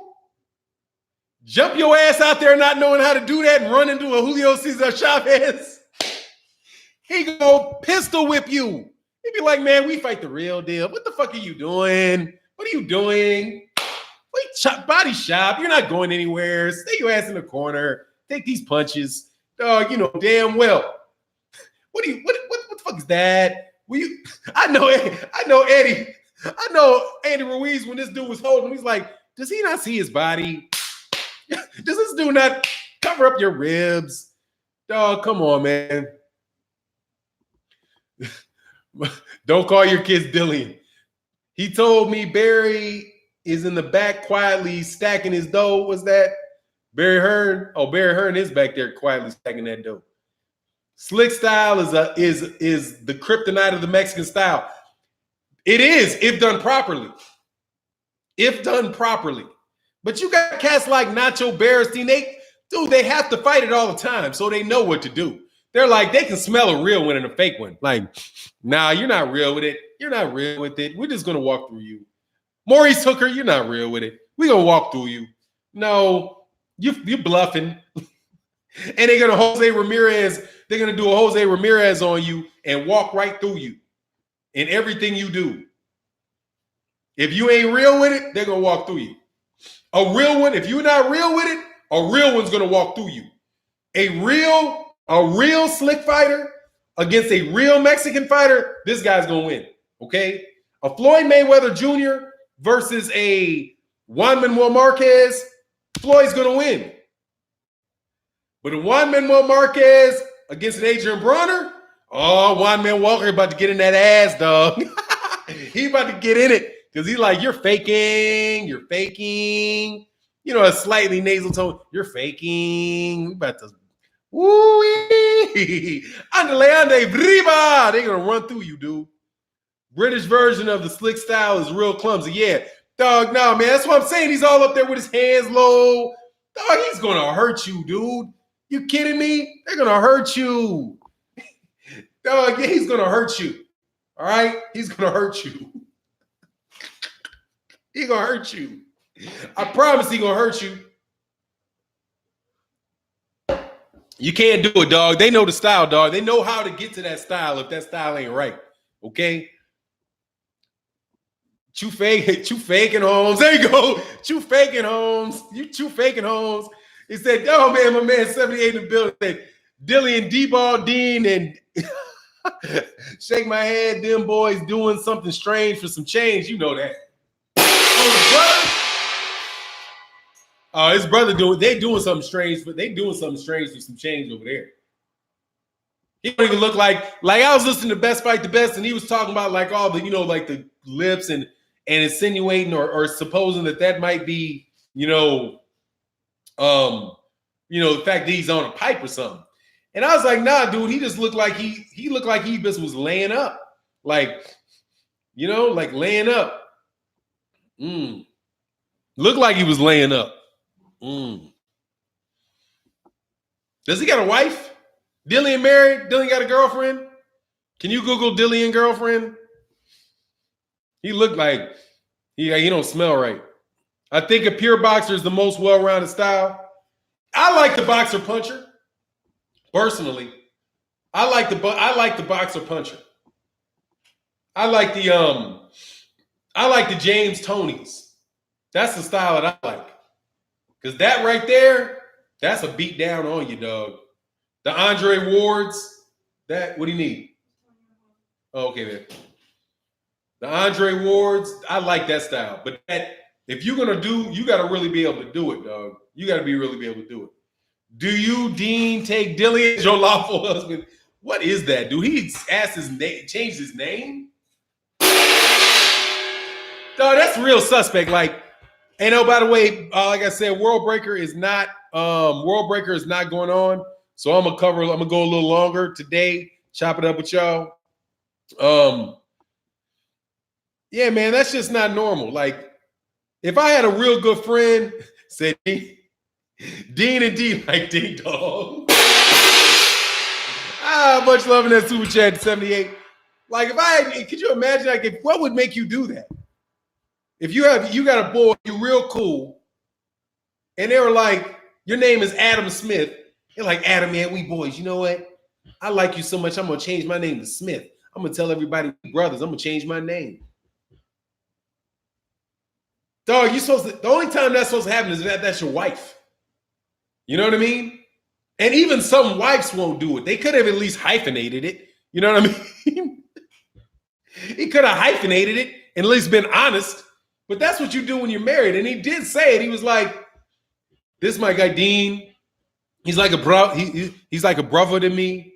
jump your ass out there not knowing how to do that and run into a Julio Cesar Chavez, he gonna pistol whip you. He'd be like, man, we fight the real deal. What the fuck are you doing? What are you doing? Wait, body shop. You're not going anywhere. Stay your ass in the corner. Take these punches. Dog, you know damn well. What the fuck is that? I know Eddie. I know Andy Ruiz when this dude was holding him. He's like, does he not see his body? Does this dude not cover up your ribs? Dog, come on, man. Don't call your kids Dillin. He told me Barry is in the back quietly stacking his dough. Was that Barry Hearn? Oh, Barry Hearn is back there quietly stacking that dough. Slick style is the kryptonite of the Mexican style. It is, if done properly. If done properly. But you got cats like Nacho Beristain. They have to fight it all the time, so they know what to do. They're like, they can smell a real one and a fake one. Like, nah, you're not real with it. You're not real with it. We're just going to walk through you. Maurice Hooker, you're not real with it. We're going to walk through you. No, you're bluffing. And they're going to Jose Ramirez. They're going to do a Jose Ramirez on you and walk right through you in everything you do. If you ain't real with it, they're going to walk through you. A real one, if you're not real with it, a real one's going to walk through you. A real slick fighter against a real Mexican fighter, this guy's going to win, okay? A Floyd Mayweather Jr. versus a Juan Manuel Marquez, Floyd's going to win. But a Juan Manuel Marquez against an Adrian Bronner, oh, Juan Manuel Walker about to get in that ass, dog. He about to get in it because he's like, you're faking. You know, a slightly nasal tone. You're faking. We about to, woo-wee. Ande briba. They're going to run through you, dude. British version of the slick style is real clumsy. Yeah, dog, no, man. That's what I'm saying. He's all up there with his hands low. Dog, he's going to hurt you, dude. You kidding me? They're going to hurt you. Dog, yeah, he's going to hurt you. All right? He's going to hurt you. He's going to hurt you. I promise he's going to hurt you. You can't do it, dog. They know the style, dog. They know how to get to that style if that style ain't right. Okay? You faking, Holmes. There you go. You faking, Holmes. You faking, Holmes. He said, oh, man, my man 78 in the building said, Dillin, D-Ball, Dean, and shake my head. Them boys doing something strange for some change. You know that. Oh, his brother doing something strange, but they doing something strange for some change over there. He don't even look like I was listening to Best Fight the Best, and he was talking about like all the, like the lips and insinuating or supposing that might be, the fact that he's on a pipe or something. And I was like, nah, dude, he just looked like he looked like he just was laying up. Like, like laying up. Looked like he was laying up. Does he got a wife? Dillin married? Dillin got a girlfriend? Can you Google Dillin girlfriend? He looked like he don't smell right. I think a pure boxer is the most well-rounded style. I like the boxer puncher. Personally, I like the boxer puncher. I like the James Tonys. That's the style that I like. Because that right there, that's a beat down on you, dog. The Andre Wards, what do you need? Oh, okay, man. The Andre Wards, I like that style. But if you're going to do, you got to really be able to do it, dog. You got to really be able to do it. Do you, Dean, take Dillin as your lawful husband? What is that, dude? He asked his name, changed his name? Dog, that's real suspect. Like, and oh, by the way, like I said, World Breaker is not going on. So I'm gonna go a little longer today, chop it up with y'all. Yeah, man, that's just not normal. Like, if I had a real good friend, said Dean and D like Ding Dong. Much love in that super chat 78. Like, could you imagine, like, what would make you do that? If you got a boy, you're real cool, and they were like, your name is Adam Smith. You're like, Adam, man, we boys. You know what? I like you so much, I'm gonna change my name to Smith. I'm gonna tell everybody, brothers, I'm gonna change my name. Dog, the only time that's supposed to happen is that's your wife. You know what I mean? And even some wives won't do it. They could have at least hyphenated it. You know what I mean? He could have hyphenated it and at least been honest. But that's what you do when you're married. And he did say it. He was like, this is my guy, Dean. He's like a bro. He's like a brother to me.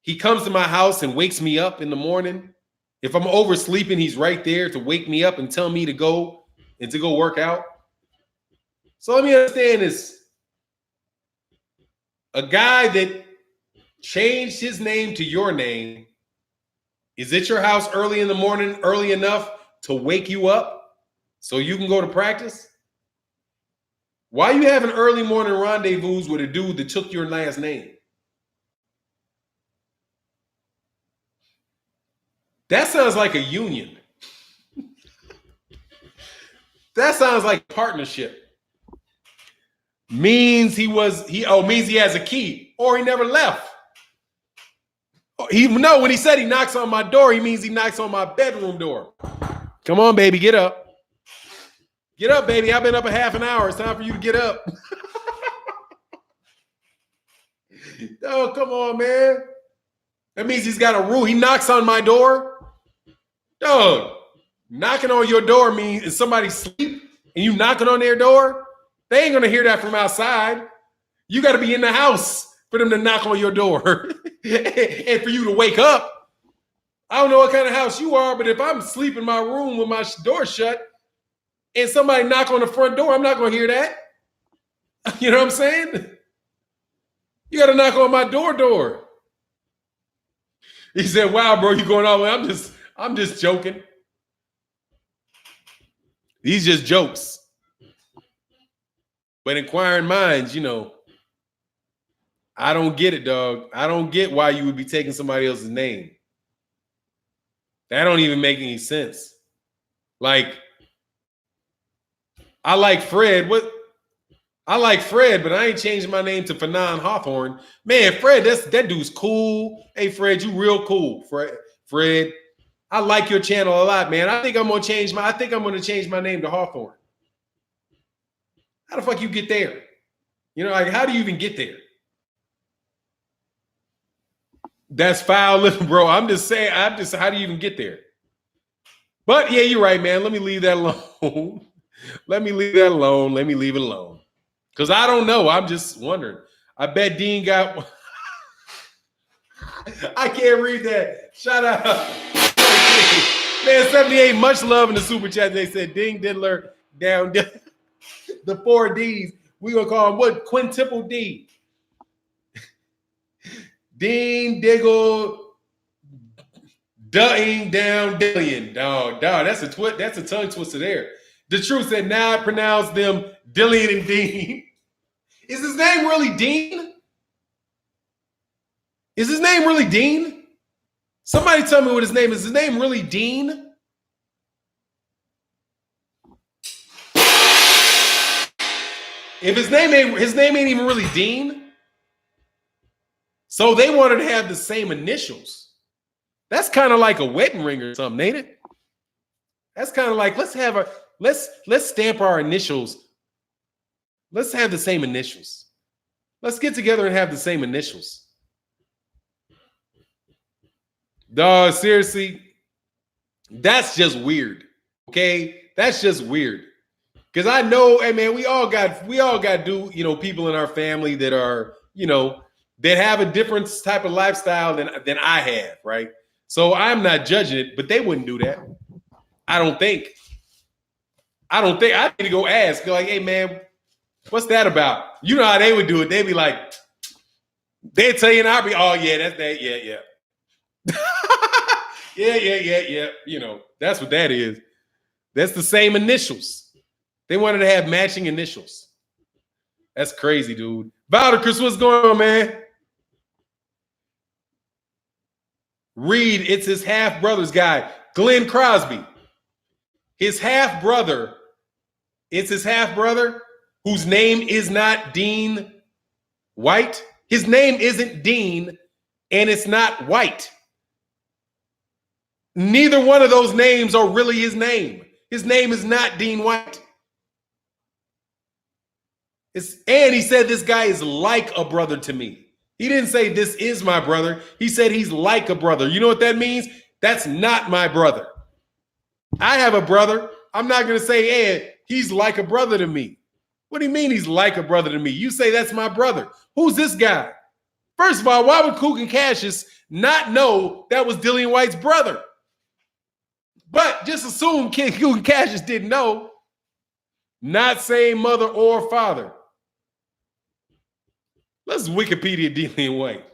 He comes to my house and wakes me up in the morning. If I'm oversleeping, he's right there to wake me up and tell me to go and to go work out. So let me understand this. A guy that changed his name to your name is at your house early in the morning, early enough to wake you up so you can go to practice? Why are you having early morning rendezvous with a dude that took your last name? That sounds like a union. That sounds like partnership. Means means he has a key, or he never left. When he said he knocks on my door, he means he knocks on my bedroom door. Come on, baby, get up. Get up, baby. I've been up a half an hour. It's time for you to get up. Oh, come on, man. That means he's got a rule. He knocks on my door. Dog, knocking on your door means is somebody sleep and you knocking on their door? They ain't going to hear that from outside. You got to be in the house for them to knock on your door and for you to wake up. I don't know what kind of house you are, but if I'm asleep in my room with my door shut and somebody knock on the front door, I'm not going to hear that. You know what I'm saying? You got to knock on my door. He said, wow, bro, you going all the way. I'm just joking. These just jokes. But inquiring minds, I don't get it, dog. I don't get why you would be taking somebody else's name. That don't even make any sense. Like, I like Fred. I like Fred, but I ain't changing my name to Fanon Hawthorne. Man, Fred, that dude's cool. Hey, Fred, you real cool. Fred, I like your channel a lot, man. I think I'm gonna change my name to Hawthorne. How the fuck you get there? How do you even get there? That's foul, bro. I'm just saying, how do you even get there? But yeah, you're right, man. Let me leave that alone. Let me leave it alone. Because I don't know. I'm just wondering. I bet Dean got. I can't read that. Shout out. Man, 78, much love in the super chat. They said Ding Diddler down the 4 Ds. We gonna call him what? Quintuple D. Ding Diggle Ding down Dillin. Dog. That's a tongue twister there. The truth said now I pronounce them Dillin and Dean. Is his name really Dean? Is his name really Dean? Somebody tell me what his name is. Is his name really Dean? If his name ain't even really Dean. So they wanted to have the same initials. That's kind of like a wedding ring or something, ain't it? That's kind of like let's stamp our initials. Let's have the same initials. Let's get together and have the same initials. Dog, seriously, that's just weird. Okay, that's just weird. Because I know, hey man, we all got people in our family that are, that have a different type of lifestyle than I have, right? So I'm not judging it, but they wouldn't do that. I don't think. I need to go ask. Like, hey man, what's that about? You know how they would do it. They'd be like, they'd tell you and I'd be, oh yeah, that's that, yeah. yeah. That's what that is. That's the same initials. They wanted to have matching initials. That's crazy, dude. Chris, what's going on, man? Reed, it's his half-brother's guy, Glenn Crosby. It's his half-brother whose name is not Dean Whyte. His name isn't Dean, and it's not Whyte. Neither one of those names are really his name. His name is not Dean Whyte. And he said this guy is like a brother to me. He didn't say this is my brother. He said he's like a brother. You know what that means? That's not my brother. I have a brother. I'm not going to say, hey, he's like a brother to me. What do you mean he's like a brother to me? You say that's my brother. Who's this guy? First of all, why would Cook and Cassius not know that was Dillin Whyte's brother? But just assume Cook and Cassius didn't know. Not saying mother or father. Let's Wikipedia Dillin Whyte.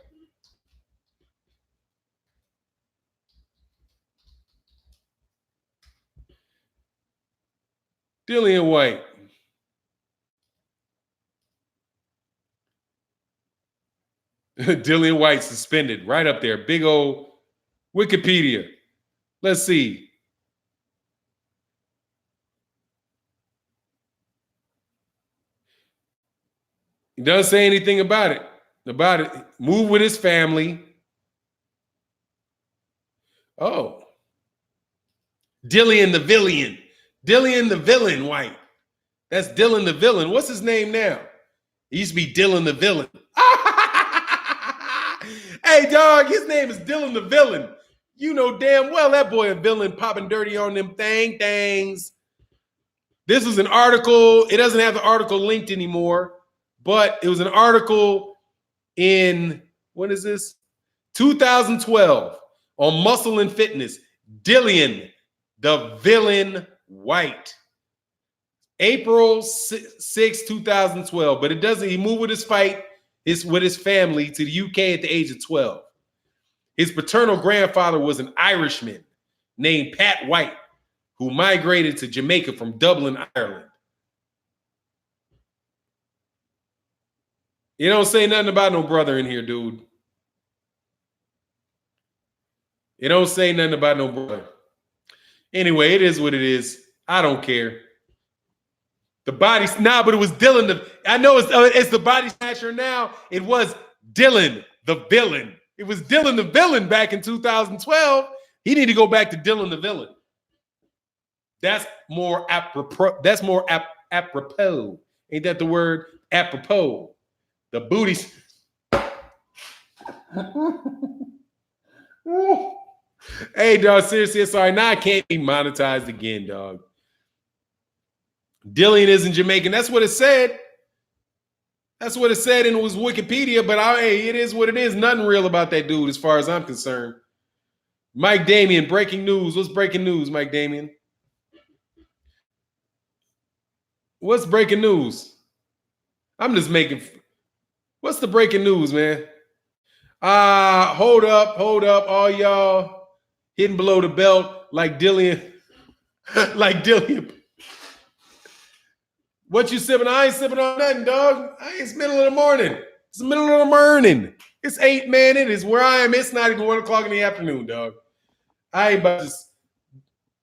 Dillin Whyte. Dillin Whyte suspended right up there. Big old Wikipedia. Let's see. He doesn't say anything about it. Move with his family. Oh. Dillin the villain. Dillin the villain Whyte. That's Dillin the villain. What's his name now? He used to be Dillin the villain. Hey, dog, his name is Dillin the villain. You know damn well that boy a villain popping dirty on them things. This was an article. It doesn't have the article linked anymore, but it was an article in, what is this? 2012 on Muscle and Fitness. Dillin the villain Whyte. April 6, 2012. But it doesn't, he moved with his family to the UK at the age of 12. His paternal grandfather was an Irishman named Pat Whyte, who migrated to Jamaica from Dublin, Ireland. You don't say nothing about no brother in here, dude. You don't say nothing about no brother. Anyway, it is what it is. I don't care. The body, but it was Dillin. I know it's the body snatcher now. It was Dillin the villain. It was Dillin the villain back in 2012. He need to go back to Dillin the villain. That's more apropos. Apropos. Ain't that the word? Apropos. The booties. Hey, dog, seriously, sorry. Now I can't be monetized again, dog. Dillin isn't Jamaican. That's what it said. That's what it said, and it was Wikipedia, but hey, it is what it is. Nothing real about that dude as far as I'm concerned. Mike Damien, breaking news. What's breaking news, Mike Damien? What's breaking news? I'm just making... What's the breaking news, man? Hold up. All y'all hitting below the belt like Dillin. Like Dillin. What you sipping? I ain't sipping on nothing, dog. It's middle of the morning. It's the middle of the morning. It's 8, man. It is where I am. It's not even 1 o'clock in the afternoon, dog. I ain't about to...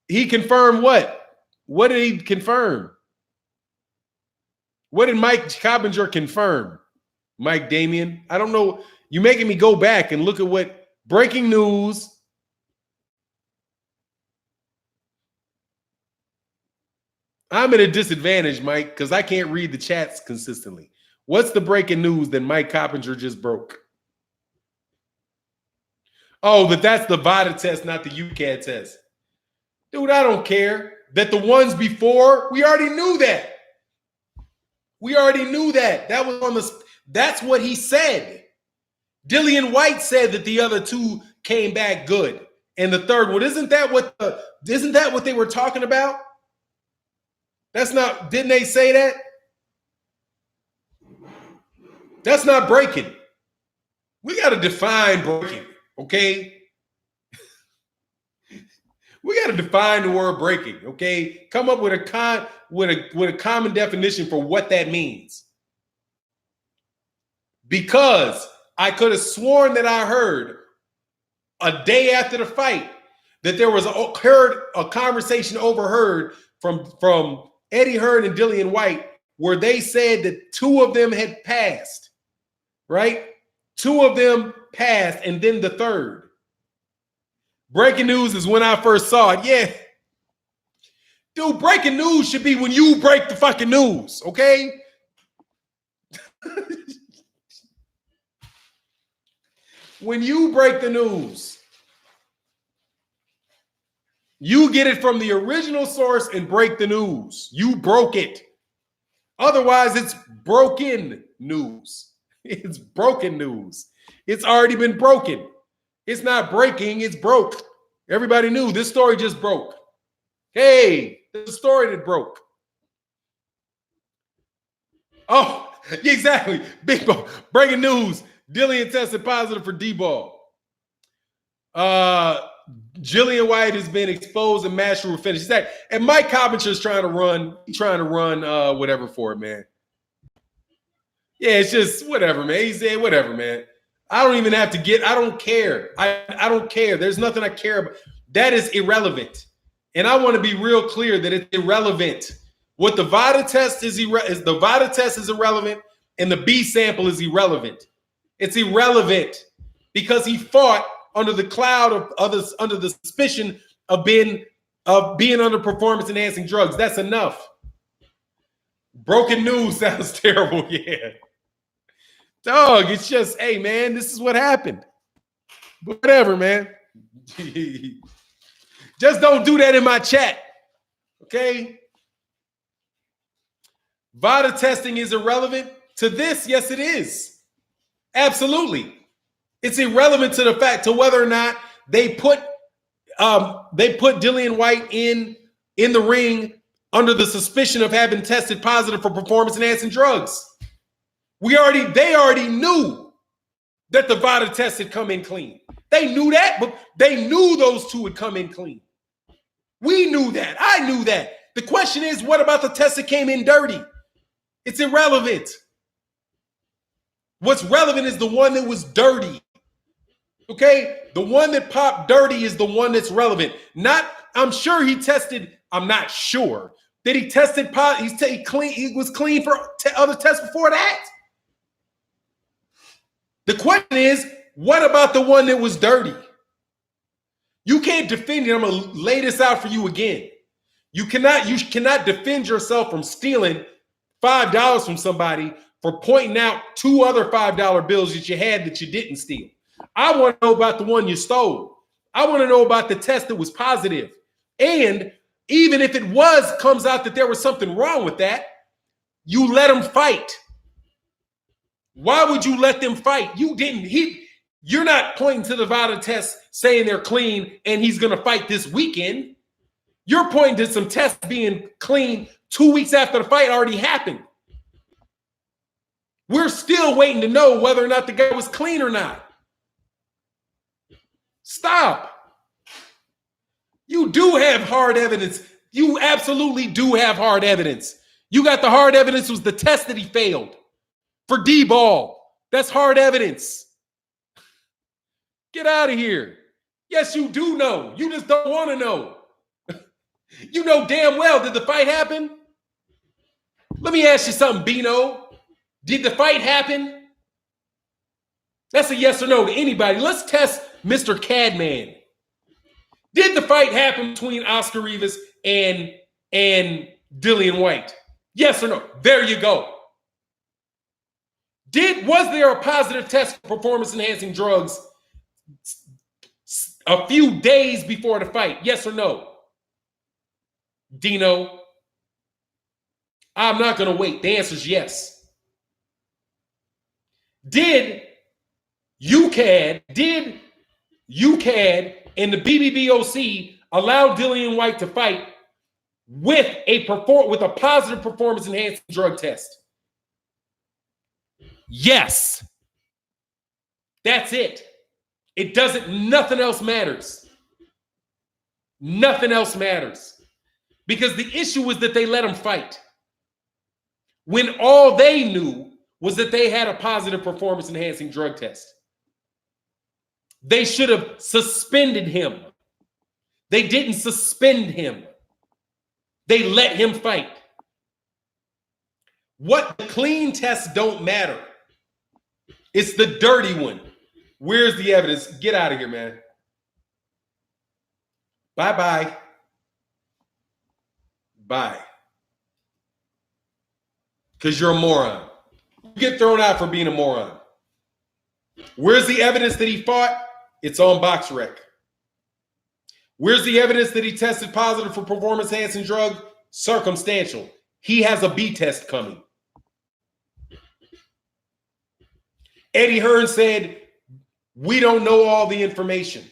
He confirmed what? What did he confirm? What did Mike Coppinger confirm? Mike Damien? I don't know. You're making me go back and look at what... Breaking news... I'm at a disadvantage, Mike, because I can't read the chats consistently. What's the breaking news that Mike Coppinger just broke? Oh, that's the VADA test, not the UCAD test. Dude, I don't care. That the ones before, we already knew that. We already knew that. That was on the... That's what he said. Dillin Whyte said that the other 2 came back good. And the third one, isn't that what they were talking about? That's not, didn't they say that? That's not breaking. We got to define breaking, okay? We got to define the word breaking, okay? Come up with a common definition for what that means. Because I could have sworn that I heard a day after the fight that there was a conversation overheard from Eddie Hearn and Dillin Whyte, where they said that 2 of them had passed, right? 2 of them passed, and then the third. Breaking news is when I first saw it. Yeah. Dude, breaking news should be when you break the fucking news, okay? When you break the news. You get it from the original source and break the news. You broke it. Otherwise, it's broken news. It's broken news. It's already been broken. It's not breaking, it's broke. Everybody knew this story just broke. Hey, there's a story that broke. Oh, exactly. Big ball. Breaking news. Dillin tested positive for D-ball. Jillian Whyte has been exposed and matched with finish. And Mike Coventry's trying to run whatever for it, man. Yeah, it's just whatever, man. He said whatever, man. I don't even have to I don't care. I don't care. There's nothing I care about. That is irrelevant. And I want to be real clear that it's irrelevant. What the VADA test is the VADA test is irrelevant, and the B sample is irrelevant. It's irrelevant because he fought under the cloud of others, under the suspicion of being under performance enhancing drugs. That's enough. Broken news sounds terrible, yeah. Dog, it's just, hey, man, this is what happened. But whatever, man. Just don't do that in my chat, okay? VADA testing is irrelevant to this. Yes, it is. Absolutely. It's irrelevant to the fact to whether or not they put Dillian Whyte in the ring under the suspicion of having tested positive for performance enhancing drugs. They already knew that the VADA test had come in clean. They knew that, but they knew those two would come in clean. We knew that. I knew that. The question is, what about the test that came in dirty? It's irrelevant. What's relevant is the one that was dirty. Okay? The one that popped dirty is the one that's relevant. I'm sure he tested, I'm not sure. That he tested positive, he was clean for other tests before that? The question is, what about the one that was dirty? You can't defend it. I'm going to lay this out for you again. You cannot defend yourself from stealing $5 from somebody for pointing out two other $5 bills that you had that you didn't steal. I want to know about the one you stole. I want to know about the test that was positive. And even if it comes out that there was something wrong with that, you let them fight. Why would you let them fight? You're not pointing to the VADA test saying they're clean and he's going to fight this weekend. You're pointing to some tests being clean 2 weeks after the fight already happened. We're still waiting to know whether or not the guy was clean or not. Stop. You do have hard evidence. You absolutely do have hard evidence. You got the hard evidence was the test that he failed for D-ball. That's hard evidence. Get out of here. Yes, you do know. You just don't want to know. You know damn well, did the fight happen? Let me ask you something, Bino. Did the fight happen? That's a yes or no to anybody. Let's test Mr. Cadman. Did the fight happen between Oscar Rivas and Dillian Whyte? Yes or no? There you go. Was there a positive test for performance-enhancing drugs a few days before the fight? Yes or no? Dino? I'm not going to wait. The answer is yes. Did UCAD and the BBBOC allow Dillian Whyte to fight with a positive performance-enhancing drug test? Yes. That's it. Nothing else matters. Nothing else matters. Because the issue was that they let him fight. When all they knew was that they had a positive performance-enhancing drug test. They should have suspended him. They didn't suspend him. They let him fight. What the clean tests don't matter. It's the dirty one. Where's the evidence? Get out of here, man. Bye-bye. Bye. Because you're a moron. You get thrown out for being a moron. Where's the evidence that he fought? It's on BoxRec. Where's the evidence that he tested positive for performance-enhancing drug? Circumstantial. He has a B test coming. Eddie Hearn said, we don't know all the information.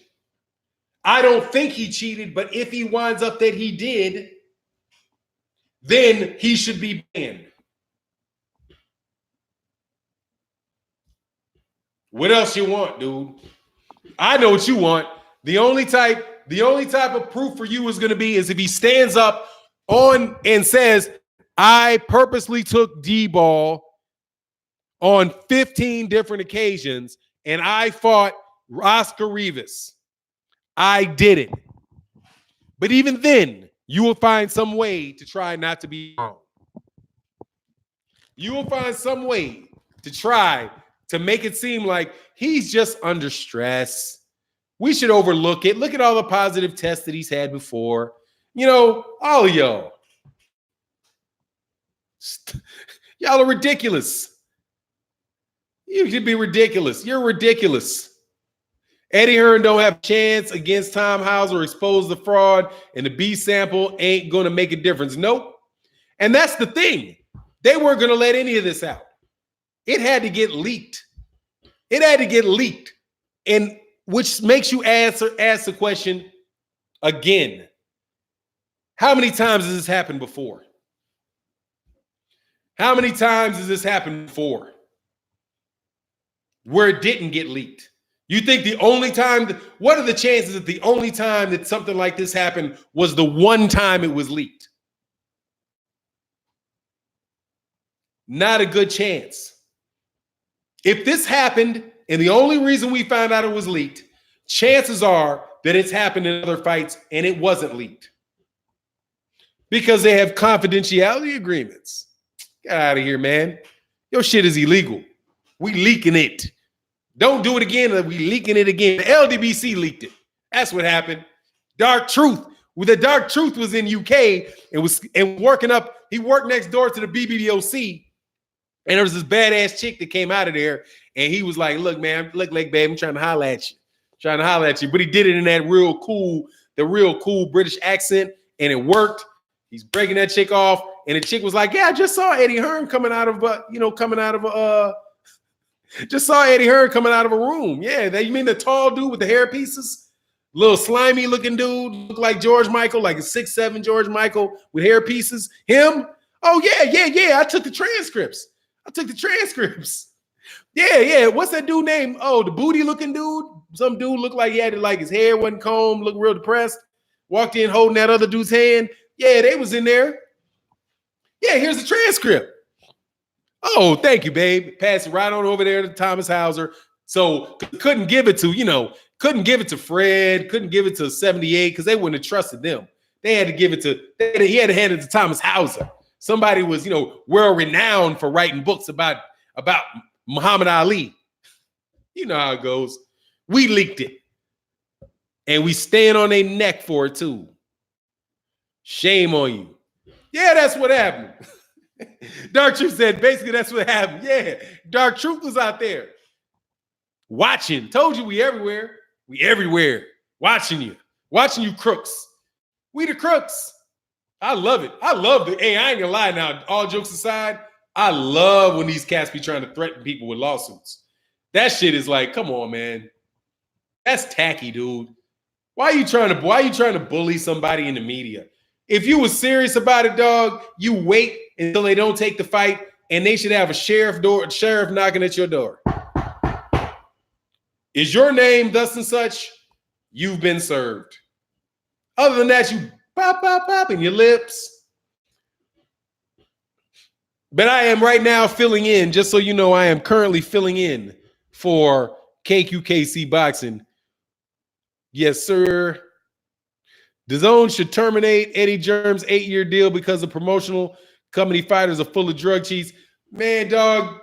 I don't think he cheated, but if he winds up that he did, then he should be banned. What else you want, dude? I know what you want. The only type of proof for you is going to be is if he stands up on and says, I purposely took D-ball on 15 different occasions and I fought Oscar Rivas. I did it. But even then, you will find some way to try not to be wrong. You will find some way to try to make it seem like he's just under stress. We should overlook it. Look at all the positive tests that he's had before. You know, all of y'all. Y'all are ridiculous. You should be ridiculous. You're ridiculous. Eddie Hearn don't have a chance against Tom Hauser, expose the fraud, and the B sample ain't going to make a difference. Nope. And that's the thing. They weren't going to let any of this out. It had to get leaked. It had to get leaked. And which makes you ask the question again. How many times has this happened before? How many times has this happened before where it didn't get leaked? You think the only time, what are the chances that the only time that something like this happened was the one time it was leaked? Not a good chance. If this happened and the only reason we found out it was leaked, chances are that it's happened in other fights and it wasn't leaked. Because they have confidentiality agreements. Get out of here, man. Your shit is illegal. We leaking it. Don't do it again. We leaking it again. The LDBC leaked it. That's what happened. Dark Truth. The Dark Truth was in UK and working up. He worked next door to the BBDOC. And there was this badass chick that came out of there. And he was like, look, man, look like, babe, I'm trying to holler at you. But he did it in that real cool British accent. And it worked. He's breaking that chick off. And the chick was like, yeah, I just saw Eddie Hearn coming out of a room. Yeah, you mean the tall dude with the hair pieces? Little slimy looking dude, look like George Michael, like a 6'7" George Michael with hair pieces. Him? Oh, yeah. I took the transcripts. Yeah. What's that dude name? Oh, the booty looking dude. Some dude looked like he had like his hair wasn't combed, looked real depressed. Walked in holding that other dude's hand. Yeah, they was in there. Yeah, here's the transcript. Oh, thank you, babe. Pass it right on over there to Thomas Hauser. So couldn't give it to Fred, couldn't give it to 78 because they wouldn't have trusted them. They had to give it to, he had to hand it to Thomas Hauser. Somebody was, world renowned for writing books about Muhammad Ali. You know how it goes. We leaked it. And we stand on their neck for it too. Shame on you. Yeah, that's what happened. Dark Truth said, basically, that's what happened. Yeah, Dark Truth was out there watching. Told you we everywhere. We everywhere. Watching you crooks. We the crooks. I love it. I love it. Hey, I ain't gonna lie now. All jokes aside, I love when these cats be trying to threaten people with lawsuits. That shit is like, come on, man. That's tacky, dude. Why are you trying to bully somebody in the media? If you was serious about it, dog, you wait until they don't take the fight, and they should have a sheriff knocking at your door. Is your name thus and such? You've been served. Other than that, you pop in your lips. But I am right now filling in, just so you know, I am currently filling in for KQKC Boxing. Yes, sir. DAZN should terminate Eddie Germ's 8-year deal because the promotional company fighters are full of drug cheats. Man, dog.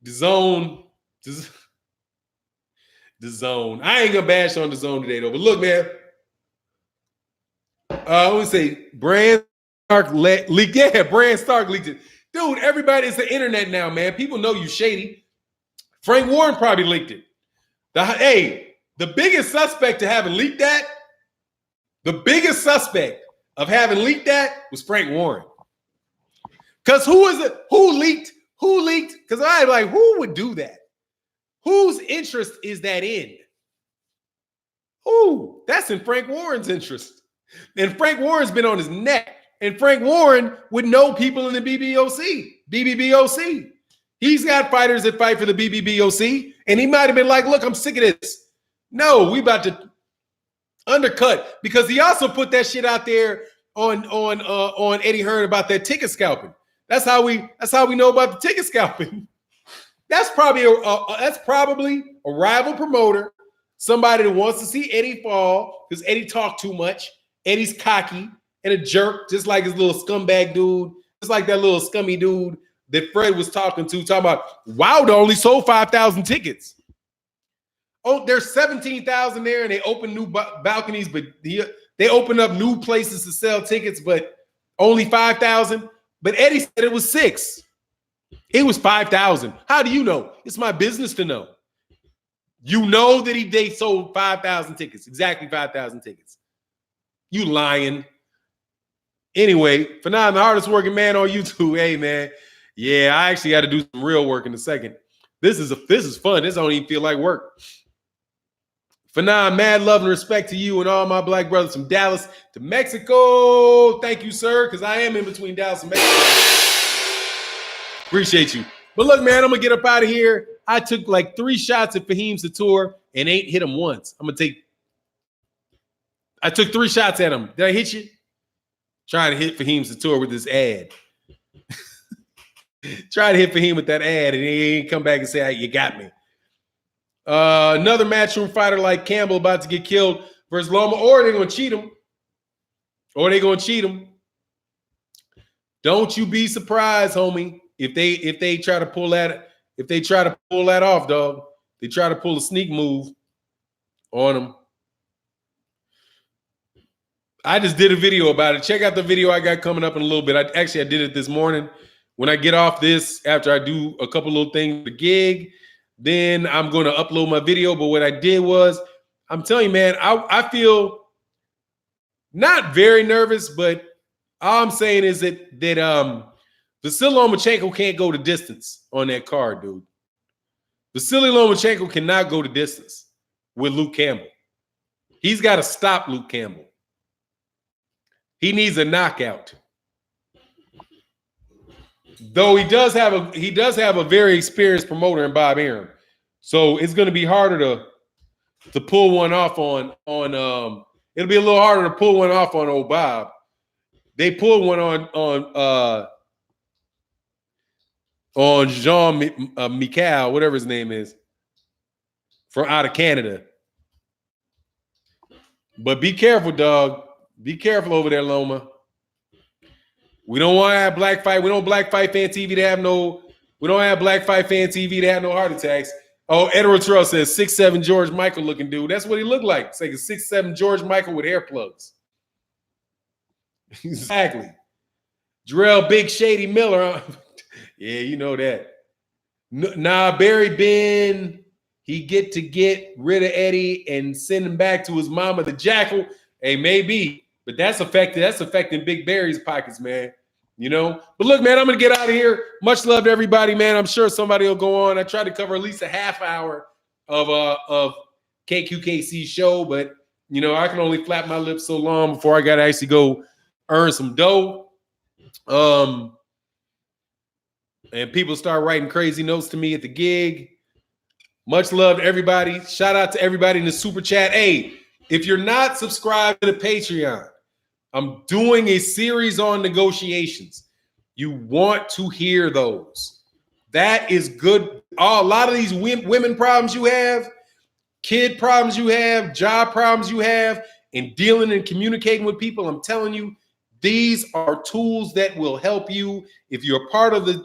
DAZN. I ain't gonna bash on DAZN today, though. But look, man. I would say Brand Stark leaked. Yeah, Brand Stark leaked it. Dude, everybody, it's the internet now, man. People know you shady. Frank Warren probably leaked it. The biggest suspect to having leaked that, was Frank Warren. Because who leaked Who leaked? Because I'm like, who would do that? Whose interest is that in? Who? That's in Frank Warren's interest. And Frank Warren's been on his neck. And Frank Warren would know people in the BBBOC. He's got fighters that fight for the BBBOC. And he might have been like, look, I'm sick of this. No, we about to undercut. Because he also put that shit out there on Eddie Hearn about that ticket scalping. That's how we know about the ticket scalping. That's probably a rival promoter, somebody that wants to see Eddie fall because Eddie talked too much. Eddie's cocky and a jerk, just like his little scumbag dude, just like that little scummy dude that Fred was talking about. Wilder only sold 5,000 tickets. Oh, there's 17,000 there, and they open new balconies, but they open up new places to sell tickets, but only 5,000. But Eddie said it was 6. It was 5,000. How do you know? It's my business to know. You know that they sold 5,000 tickets, exactly 5,000 tickets. You lying. Anyway, Fanon, the hardest working man on YouTube. Hey, man. Yeah, I actually got to do some real work in a second. This is fun. This don't even feel like work. Fanon, mad love and respect to you and all my black brothers from Dallas to Mexico. Thank you, sir, because I am in between Dallas and Mexico. Appreciate you. But look, man, I'm going to get up out of here. I took like 3 shots at Fahim Sator and ain't hit him once. I took 3 shots at him. Did I hit you? Trying to hit Fahim Sator with this ad. Try to hit Fahim with that ad, and he ain't come back and say, you got me. Another matchroom fighter like Campbell about to get killed versus Loma, or they're going to cheat him. Don't you be surprised, homie, if they try to pull that off, dog. They try to pull a sneak move on him. I just did a video about it. Check out the video I got coming up in a little bit. I did it this morning. When I get off this, after I do a couple little things for the gig, then I'm going to upload my video. But what I did was, I'm telling you, man, I feel not very nervous, but all I'm saying is that Vasily Lomachenko can't go the distance on that card, dude. Vasily Lomachenko cannot go the distance with Luke Campbell. He's got to stop Luke Campbell. He needs a knockout. Though he does have a very experienced promoter in Bob Arum. So it's going to be harder to pull one off on it'll be a little harder to pull one off on old Bob. They pulled one on Jean Michael, whatever his name is, from out of Canada. But be careful, dog. Be careful over there, Loma. We don't want to have black fight. We don't black fight fan TV to have no. We don't have black fight fan TV to have no heart attacks. Oh, Edward Terrell says 6'7" George Michael looking dude. That's what he looked like. It's like a 6'7" George Michael with hair plugs. Exactly. Jarrell Big Shady Miller. Yeah, you know that. Nah, Barry Ben. He get rid of Eddie and send him back to his mama, the Jackal. Hey, maybe. But that's affecting Big Barry's pockets, man. You know? But look, man, I'm going to get out of here. Much love to everybody, man. I'm sure somebody will go on. I tried to cover at least a half hour of KQKC's show, but, you know, I can only flap my lips so long before I got to actually go earn some dough. And people start writing crazy notes to me at the gig. Much love to everybody. Shout out to everybody in the super chat. Hey, if you're not subscribed to the Patreon, I'm doing a series on negotiations. You want to hear those. That is good. A lot of these women problems you have, kid problems you have, job problems you have, and dealing and communicating with people, I'm telling you, these are tools that will help you. If you're a part of the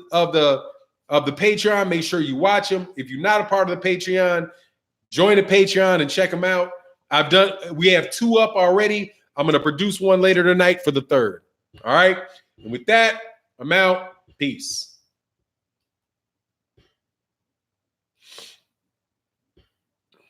Patreon, make sure you watch them. If you're not a part of the Patreon, join the Patreon and check them out. We have 2 up already. I'm going to produce one later tonight for the 3rd. All right. And with that, I'm out. Peace.